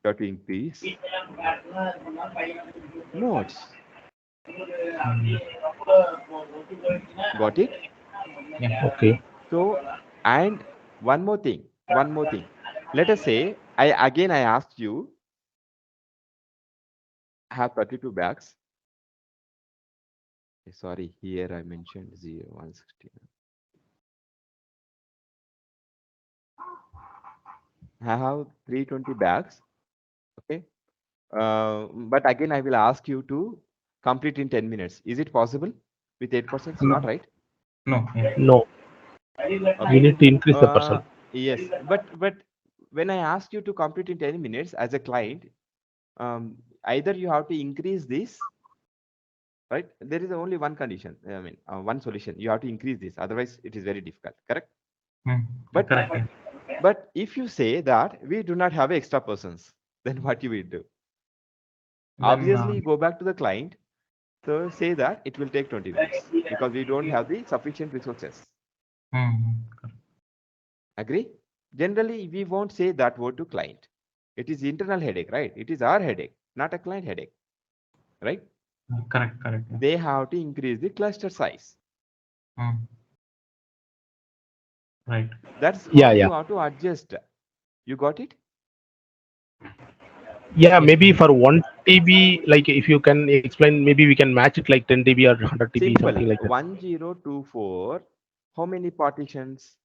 you have to increase nodes. Got it? Yeah. Okay. So, and one more thing. Let us say I asked you, I have 32 bags. Sorry, here I mentioned 0, 160. I have 320 bags. Okay. But again, I will ask you to complete in 10 minutes. Is it possible with 8%? No. Not right. No. Yeah. No, Okay. we need to increase the person. Yes, but when I ask you to complete in 10 minutes as a client, either you have to increase this, right? There is only one condition. I mean, one solution. You have to increase this. Otherwise, it is very difficult. Correct? Mm. But Correct. Yeah. but if you say that we do not have extra persons, then what you will do? Then Obviously, you go back to the client. So say that it will take 20 minutes because we don't have the sufficient resources. correct. Agree? Generally, we won't say that word to client. It is internal headache, right? It is our headache, not a client headache, right? Correct. Yeah. They have to increase the cluster size. Mm. Right. That's Yeah, how yeah. you have to adjust. You got it? Yeah, Yes. maybe for 1 TB, like if you can explain, maybe we can match it like 10 TB or 100 TB, Simple. something like that. 1024. How many partitions?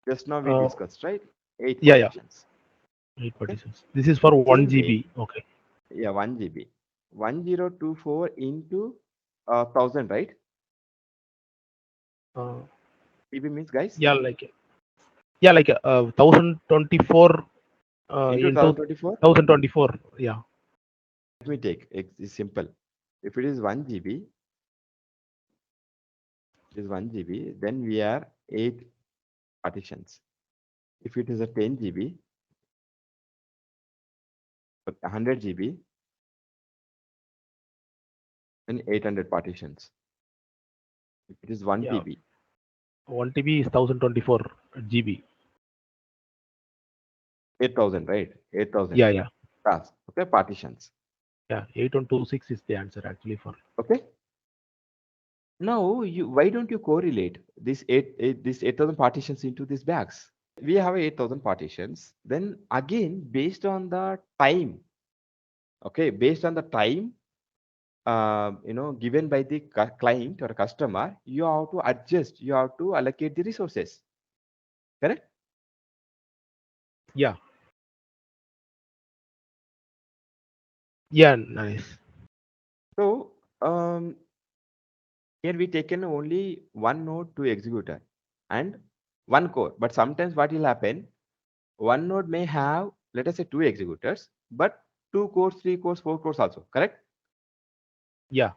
Just now we Uh, discussed, right? 8 yeah, partitions. 8 Okay. partitions. This is for 1 Same way. GB. Okay. Yeah, 1 GB. 1024 into 1000, right? Uh, TB means, guys, yeah, like 1024 into into 1024. 1024. Yeah. Let me take it's simple. If it is 1 GB, then we are 8 partitions. If it is a 10 GB, 100 GB, then 800 partitions. If it is 1 Yeah. TB, 1 TB is 1024 GB. 8,000, right? 8,000 Yeah. tasks. Okay, partitions. Yeah. 8126 is the answer actually for. Okay. Now, why don't you correlate this 8,000 partitions into these bags? We have 8,000 partitions. Then again, based on the time, okay, based on the time, given by the client or customer, you have to adjust. You have to allocate the resources. Correct? Yeah. Yeah. Nice. So here we taken only one node to executor and one core. But sometimes what will happen? One node may have, let us say, 2 executors, but 2 cores, 3 cores, 4 cores also. Correct? Yeah.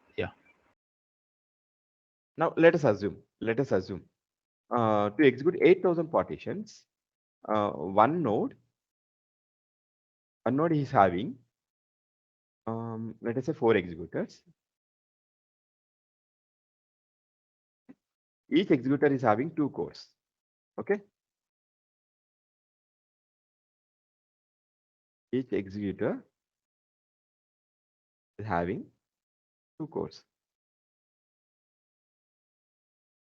Now let us assume. To execute 8,000 partitions, one node is having, let us say, 4 executors. Each executor is having 2 cores. Okay. Each executor is having 2 cores.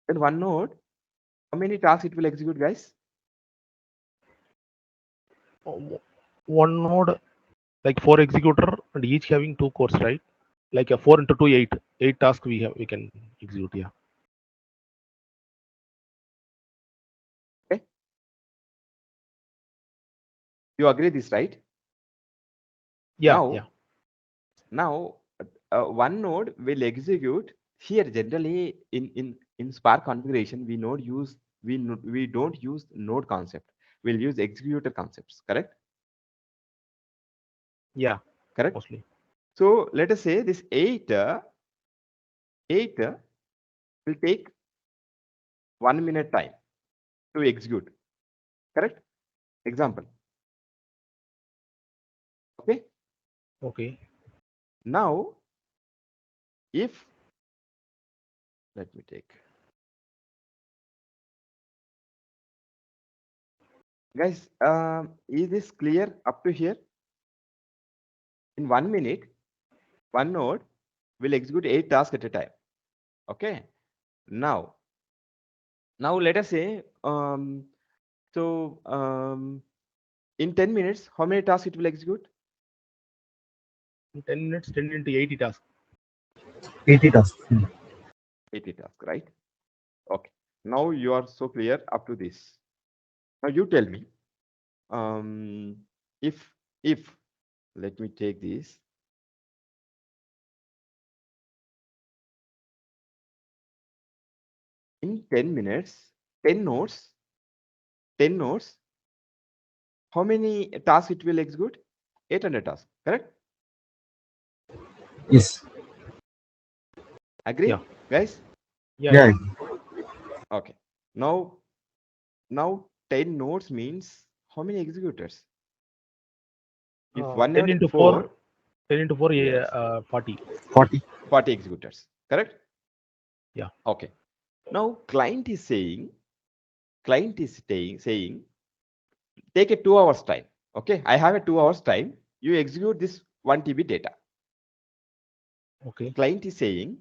Then one node, how many tasks it will execute, guys? One node, like 4 executor and each having 2 cores, right? Like a 4 into 2, 8. 8 tasks we can execute. Yeah. Okay. You agree this, right? Yeah. Now one node will execute here. Generally in Spark configuration, we don't use node concept. We'll use executor concepts. Correct? Yeah, Correct. mostly. So let us say this 8 will take 1 minute time to execute. Correct? Example. Okay. Okay. Now, if let me take, guys, is this clear up to here? In 1 minute, one node will execute 8 tasks at a time. Okay. Now let us say, in 10 minutes, how many tasks it will execute? In 10 minutes, 10 into 80 tasks. 80 tasks. 80 tasks, right? Okay. Now you are so clear up to this. Now you tell me, if let me take this. In 10 minutes, 10 nodes, how many tasks it will execute? 800 tasks, correct? Yes. Agree, Yeah. guys? Yeah. Okay. Now 10 nodes means how many executors? If 1 10 node into 4, 10 into 4, yes. 40. 40 executors, correct? Yeah. Okay. Now client is saying, take a 2 hours time. Okay, I have a 2 hours time. You execute this 1 TB data. Okay. Client is saying,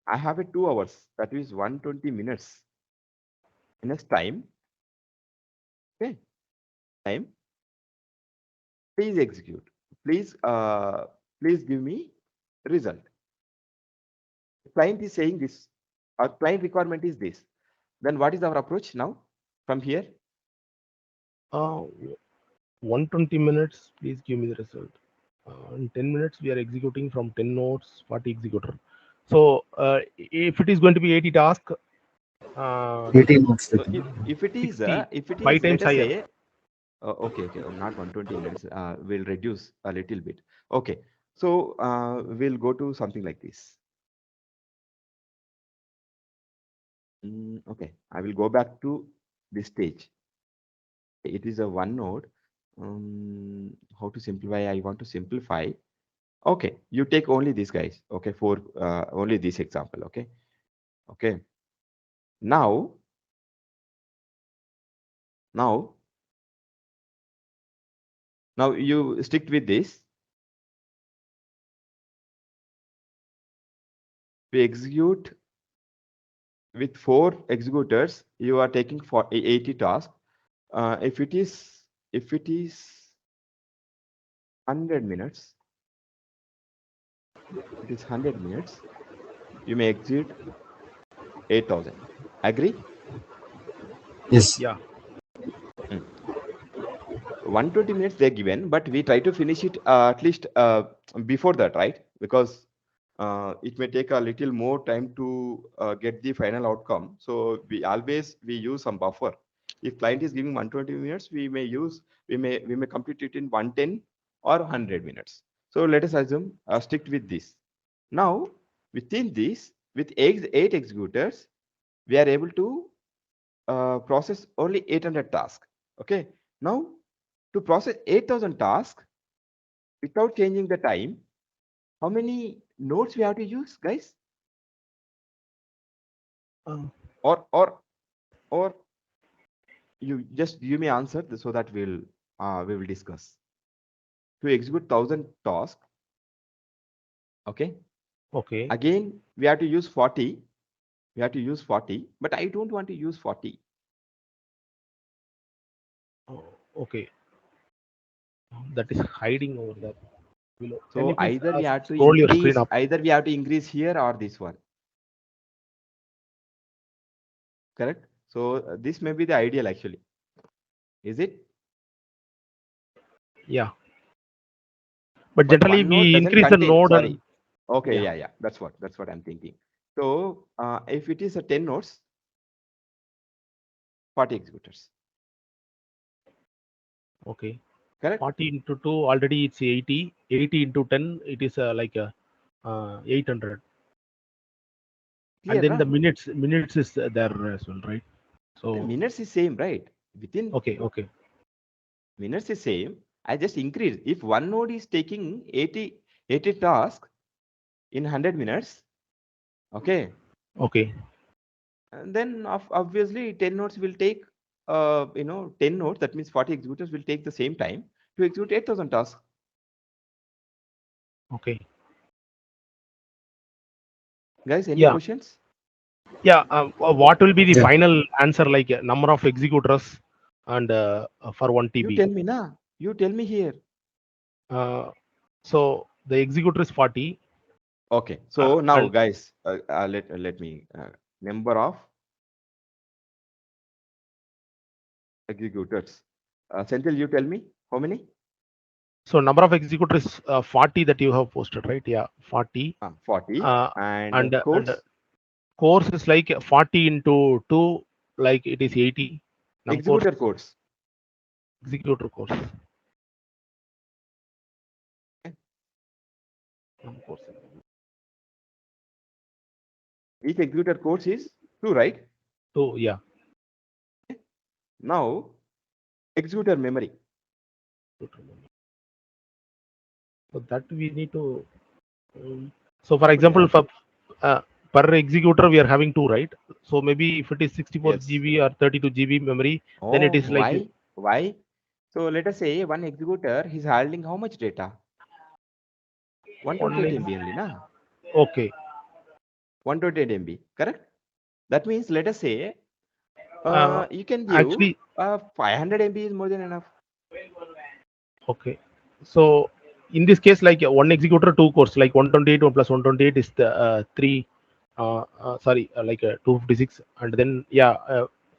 I have a 2 hours, that is 120 minutes. In this time, okay, time, please execute. Please give me result. Client is saying this. Our client requirement is this. Then what is our approach now from here? 120 minutes, please give me the result. In 10 minutes, we are executing from 10 nodes, 40 executor. So if it is going to be 80 tasks, 18 months. So if it is 5 times let us higher. say, okay, not 120 minutes. We'll reduce a little bit. Okay, so we'll go to something like this. Okay, I will go back to this stage. It is a one node. How to simplify? I want to simplify. Okay, you take only these guys. Okay, for only this example. Okay, okay. Now you stick with this. We execute with 4 executors. You are taking for 80 tasks. If it is 100 minutes, it is 100 minutes. You may execute 8,000. Agree? Yes. Yeah. 120 minutes they're given, but we try to finish it at least before that, right? Because it may take a little more time to get the final outcome. So we use some buffer. If client is giving 120 minutes, we may complete it in 110 or 100 minutes. So let us assume stick with this. Now within this, with 8 executors, we are able to process only 800 tasks. Okay. Now to process 8,000 tasks without changing the time, how many nodes we have to use, guys? Or you just give me answer so that we will discuss. To execute 1,000 tasks, okay. Okay. Again, we have to use 40. We have to use 40, but I don't want to use 40. Okay. That is hiding over there below. So either we have to scroll your screen increase, up. Here or this one. Correct. So this may be the ideal actually. Is it? Yeah. But But generally one node we doesn't increase the contain, node sorry. and Okay, Yeah. yeah. That's what I'm thinking. So if it is a 10 nodes, 40 executors. Okay. Correct? 40 into 2 already it's 80. 80 into 10 it is like 800. Clear, And then the na? minutes is there as well, right? The So minutes is same, right? Within okay. minutes is same. I just increase. If one node is taking 80 tasks in 100 minutes, okay, Okay. and then obviously 10 nodes will take 10 nodes, that means 40 executors will take the same time to execute 8,000 tasks. Okay. Guys, any Yeah. questions? Yeah. What will be the Yeah. final answer, like number of executors and for 1 You TB? tell me, na. You tell me here. So the executor is 40. Okay, so now And guys, let me number of executors. Senthil, you tell me how many? so number of executors is 40 that you have posted, right? Yeah, 40. 40 Uh, and and codes. course is like 40 into 2, like it is 80. Num course, Executor codes. executor course. Okay. Num course. Each executor codes is 2, right? 2, yeah. Now executor memory. So that we need to. So for Put example, here. for uh, per executor we are having 2, right? So maybe if it is 64 Yes. GB or 32 GB memory, then Oh, it is like why? Why? So let us say one executor is handling how much data? 128 only. MB only, na? Okay. 128 MB, correct? That means let us say Uh, you can give Actually, 500 MB is more than enough. okay. So in this case, like one executor, 2 cores, like 128, 1 plus 128 is the 3. Like 256, and then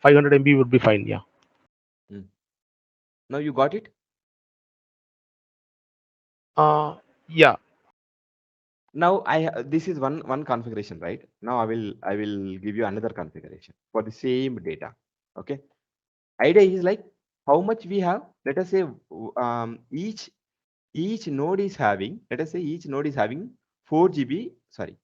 500 MB would be fine. Yeah. Now you got it? Yeah. Now this is one configuration, right? Now I will give you another configuration for the same data. Okay. Idea is like how much we have. Let us say each node is having, let us say each node is having 4 GB, sorry,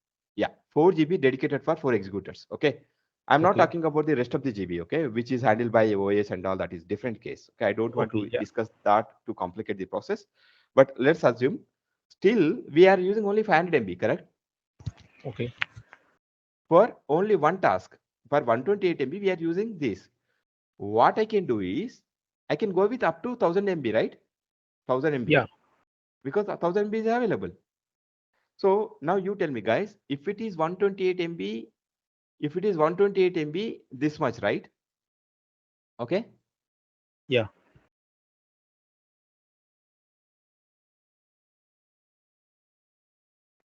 4 GB dedicated for 4 executors. Okay. I'm not Okay. talking about the rest of the GB, okay, which is handled by OS and all, that is different case. Okay. I don't want Okay. to Yeah. discuss that to complicate the process, but let's assume still we are using only 500 MB, correct? Okay. For only one task. For 128 MB, we are using this. What I can do is I can go with up to 1000 MB, right? 1000 MB. Yeah. Because 1000 MB is available. So now you tell me, guys, if it is 128 MB, if it is 128 MB, this much, right? Okay. Yeah.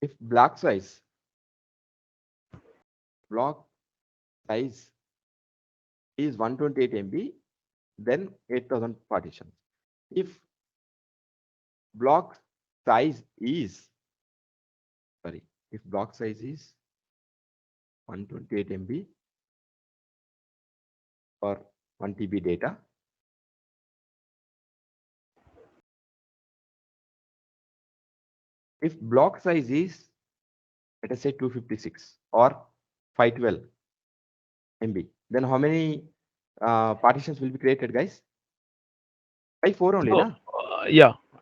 If block size is 128 MB, then 8000 partitions. If block size is, sorry, if block size is 128 MB or 1 TB data, if block size is, let us say 256 or 512 MB, then how many partitions will be created, guys? By 4 only, So na?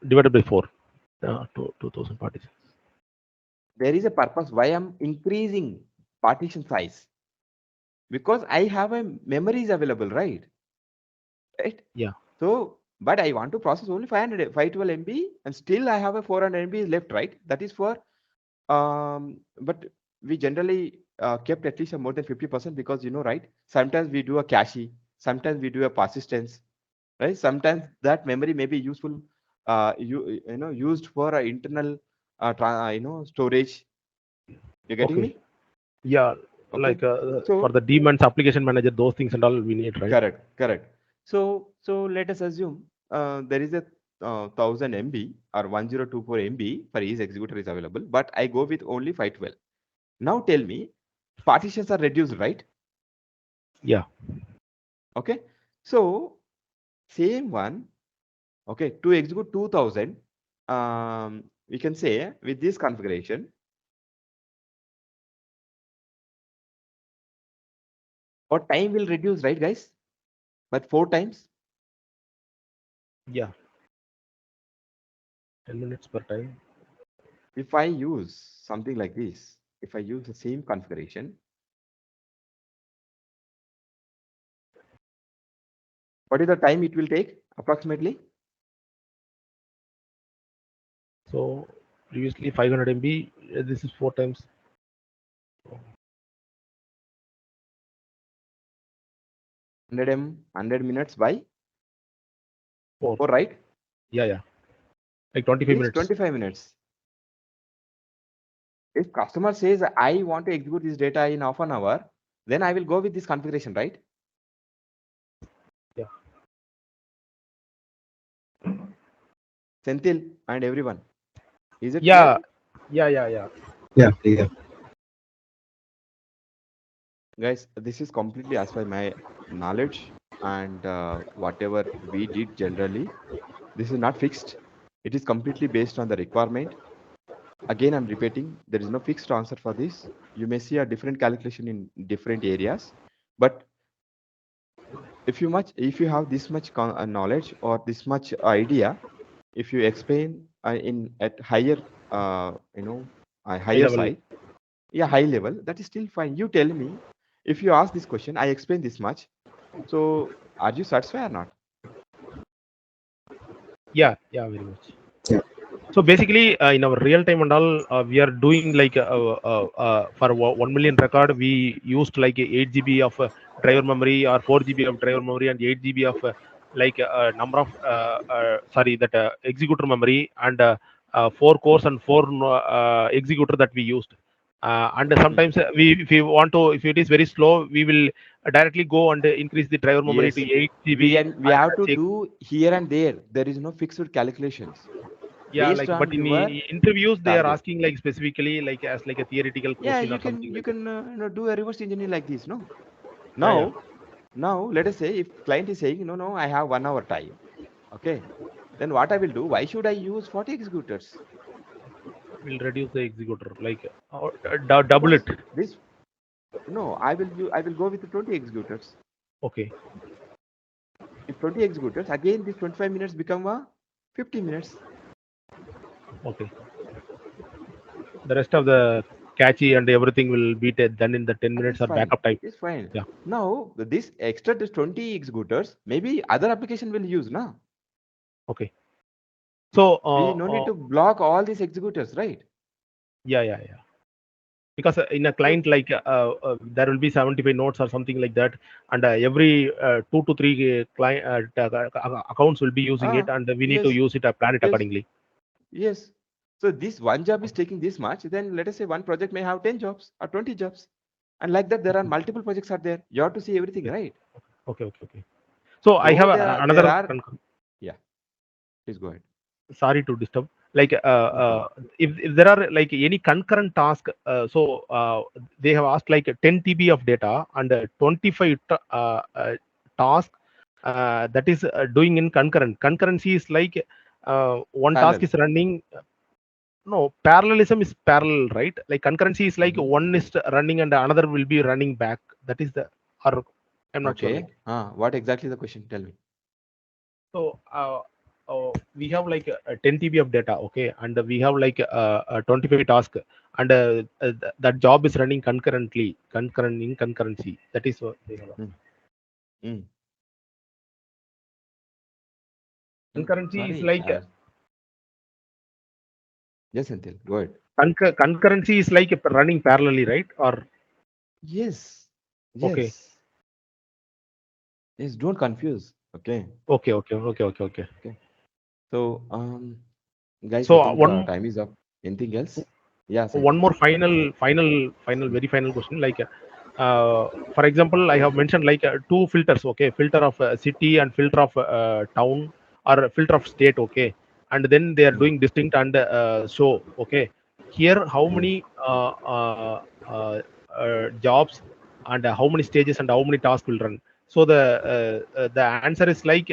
divided by 4. 2000 partitions. There is a purpose why I'm increasing partition size, because I have a memories available, right? Yeah. So, but I want to process only 512 MB, and still I have a 400 MB left, right? That is for but we generally kept at least more than 50%, because right, sometimes we do a cache, sometimes we do a persistence, right? Sometimes that memory may be useful, used for internal storage. You getting Okay. me? Yeah. Okay. Like for So the daemons, application manager, those things and all we need, right? correct. So let us assume there is a 1000 MB or 1024 MB for each executor is available, but I go with only 512. Now tell me, partitions are reduced, right? Yeah. Okay. So same one, okay, to execute 2000, we can say with this configuration, our time will reduce, right, guys? But 4 times. Yeah. 10 minutes per time. If I use something like this, if I use the same configuration, what is the time it will take approximately? So previously 500 MB. This is 4 times. 100 minutes by 4. 4, right? Yeah, yeah. Like 25 It is minutes. 25 minutes. If customer says, I want to execute this data in half an hour, then I will go with this configuration, right? Yeah. Senthil and everyone. Is it Yeah. clear? Yeah. Yeah, clear. Guys, this is completely as per my knowledge and whatever we did generally. This is not fixed. It is completely based on the requirement. Again, I'm repeating, there is no fixed answer for this. You may see a different calculation in different areas, but if you have this much knowledge or this much idea, if you explain in at higher, a High higher level. side, yeah, high level, that is still fine. You tell me, if you ask this question, I explain this much. So, are you satisfied or not? Yeah, very much. Yeah. So basically, in our real time and all, we are doing like for 1 million record, we used like 8 GB of driver memory or 4 GB of driver memory and 8 GB of like number of that executor memory and 4 cores and 4 executor that we used. And sometimes if it is very slow, we will directly go and increase the driver memory Yes, to 8 GB we and have to check. do here and there. There is no fixed calculations Yeah, based like but on in your interviews they are target. asking like specifically like as like a theoretical Yeah, question or something you like that. can do a reverse engineering like this, no? Yeah. Now let us say if client is saying no, I have 1 hour time. Okay, then what I will do? Why should I use 40 executors? We'll reduce the executor like double it. Because this no, I will go with the 20 executors. Okay. If 20 executors, again this 25 minutes become 50 minutes. Okay. The rest of the catchy and everything will be done in the 10 That minutes is or fine. backup time. It's fine. Yeah. Now this 20 executors, maybe other application will use now. Okay. So We no need to block all these executors, right? yeah. Because in a client like there will be 75 nodes or something like that, and every 2 to 3 client accounts will be using it, and we need to Yes, use it plan it yes, accordingly. yes. So this one job is taking this much, then let us say one project may have 10 jobs or 20 jobs. And like that, there are multiple projects are there. You have to see everything, right? Okay. So I Though have there another. are, yeah, please go ahead. Sorry to disturb. Like No problem. if there are like any concurrent task, they have asked like 10 TB of data and 25 task that is doing in concurrent. Concurrency is like one task Parallel. is running. No, parallelism is parallel, right? Like concurrency is like Mhm. one is running and another will be running back. That is the, or I'm not sure. Like, Okay. What exactly the question? Tell me. so we have like 10 TB of data, okay, and we have like 25 task, and that job is running concurrently, concurrent in concurrency. That is what they have. Mm. Concurrency is Sorry. like Yes, Antil, go ahead. concurrency is like running parallelly, right? Or Yes. okay, Yes. Yes. Don't confuse. Okay. okay. So, guys, I So think time is up. Anything else? Yeah, one Senthil. more final, very final question. Like, for example, I have mentioned like two filters. Okay, filter of city and filter of town or filter of state, okay, and then they are doing distinct and show, okay. Here, how many jobs and how many stages and how many tasks will run. So the answer is like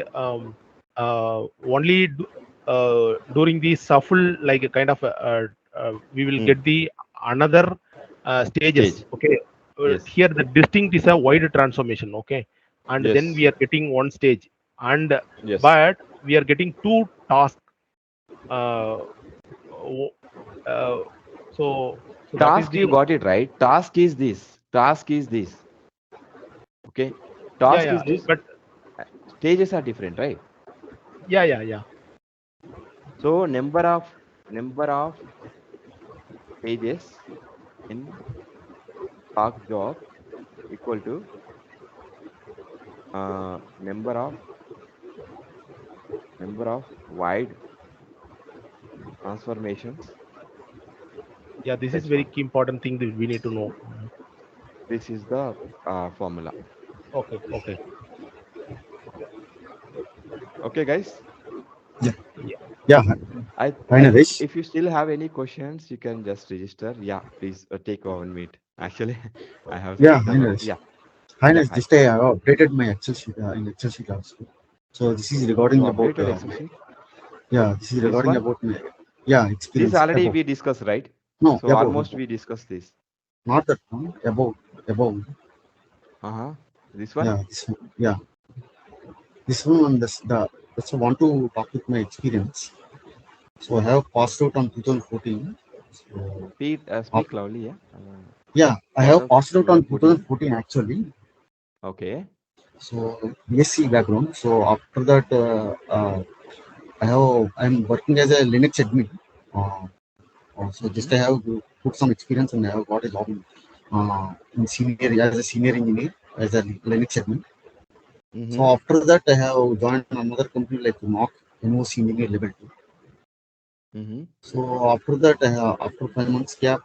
only during the shuffle, like a kind of we will get the another stages, Stage. okay. Yes. Here the distinct is a wide transformation, okay, and then Yes. we are getting one stage, and Yes. but we are getting two tasks. Uh, w- uh, so that is Task, the you got it right. Task is this. Task is this. Okay. yeah, Task yeah, is this. but Stages are different, right? yeah. So number of stages in task job equal to number of wide transformations Yeah, this is very H1. key important thing that we need to know. This is the formula. Okay, okay. Okay, guys. Yeah. Yeah, Yeah. I, Hi, I Naresh. if you still have any questions, you can just register. Yeah, please take 1 minute. Actually, I have Yeah, hi, some. Naresh. Yeah, Hi, yeah. Naresh. Hi. Just I have updated my Excel sheet in Excel sheet also. So this is You regarding about updated Excel sheet. yeah, this is This regarding one. about my yeah This experience already above. we discussed, right? No, So above, almost above. we discussed this. Not that one. Above. Uh-huh. This one. Yeah, this one. Yeah, this one on this the. That's I want to talk with my experience. So I have passed out on 2014. So uh, Speak loudly. Yeah. yeah, I Pass have out passed out on 2014. 2014 actually. Okay. So BSc background. So after that, I'm working as a Linux admin. Uh, so just Mm-hmm. I have put some experience and I have got a job in senior as a senior engineer as a Linux admin. So Mm-hmm. after that, I have joined another company like Mock NOC engineer level 2. Mm-hmm. So after that, after 5 months gap,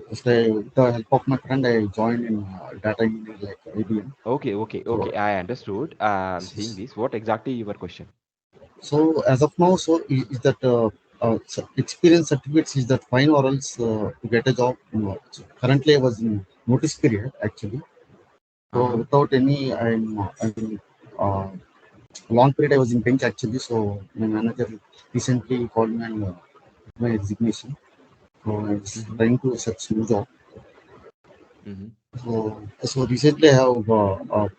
just with the help of my friend, I joined in data engineer like IBM. Okay. Okay. So Okay. I understood. I'm this seeing is this. What exactly your question? so as of now, so is that experience certificates is that fine or else to get a job? No. So currently, I was in notice period actually. So Uh-huh. without any, I'm uh, long period I was in bench actually. So my manager recently called me and my resignation. So I was Mm-hmm. trying to search new job. Mm-hmm. So recently I have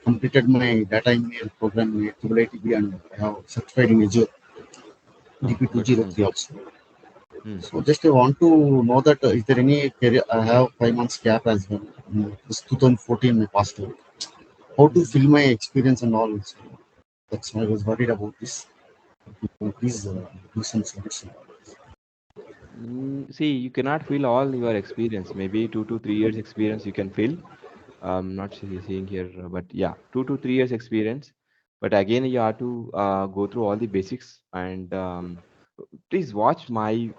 completed my data engineer program in IIITB and I have certified in Azure Oh, good. DP203 also. Mm. So just I want to know that is there any career? I have 5 months gap as well. This 2014 I passed out. How to Mm-hmm. fill my experience and all. So that's why I was worried about this. Please do some solution. See, you cannot fill all your experience. Maybe 2 to 3 years experience you can fill. Not seeing here, but yeah, 2 to 3 years experience. But again, you have to go through all the basics and please watch my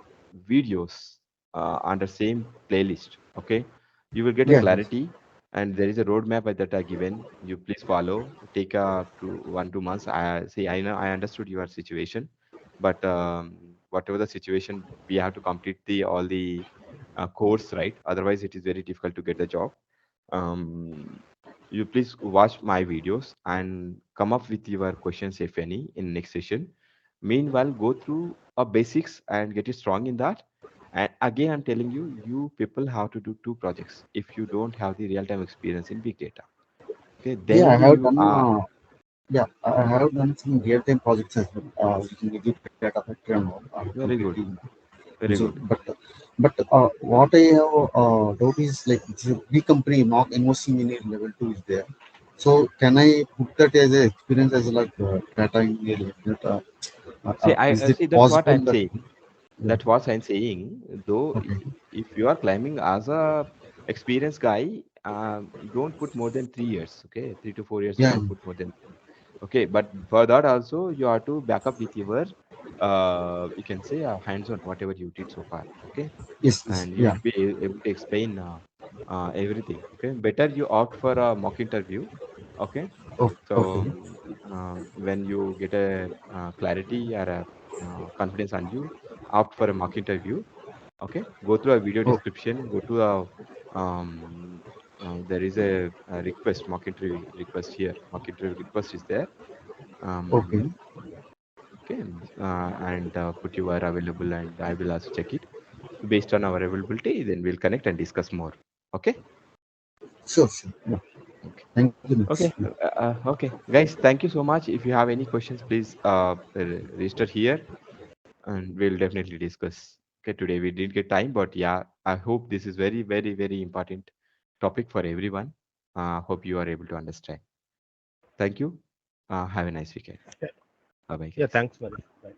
videos under same playlist. Okay, you will get a Yeah. clarity, and there is a roadmap that I given. You please follow. Take a 2 1 2 months. I see. I know. I understood your situation, but whatever the situation, we have to complete the all the course, right? Otherwise, it is very difficult to get the job. um, you please watch my videos and come up with your questions if any in next session. Meanwhile, go through a basics and get it strong in that. And again, I'm telling you, you people have to do 2 projects if you don't have the real-time experience in big data. Okay, then Yeah, I only have you done. are Yeah, I have done some real-time projects as well. Using Egypt data factory and all, very good, completely very Azure. good. But what I have doubt is like it's a big company, not NOC engineer level 2 is there. So can I put that as a experience as like data engineer level that, See, I is it see, that's what possible I'm that saying. yeah, That's what I'm saying. Though, okay, if you are climbing as a experienced guy, don't put more than 3 years. Okay, 3 to 4 years. yeah, Don't put more than. Okay, but for that also you have to back up with your, you can say hands-on whatever you did so far. Okay, yes, and you yeah, will be able to explain everything. Okay, better you opt for a mock interview. Okay, oh, so okay, when you get a clarity or a confidence on you, opt for a mock interview. Okay, go through a video Oh, description, go to a there is a request, mock interview request here. Mock interview request is there. okay. Um, okay, and put you are available, and I will also check it. Based on our availability, then we'll connect and discuss more. Okay. Sure, sure. Yeah. Okay. Thank you. Okay. Yeah. Okay, guys. Thank you so much. If you have any questions, please register here, and we'll definitely discuss. Okay. Today we did get time, but yeah, I hope this is very, very, very important topic for everyone. Hope you are able to understand. Thank you. Have a nice weekend. Yeah, Bye bye, yeah, guys. thanks, Maris. Bye.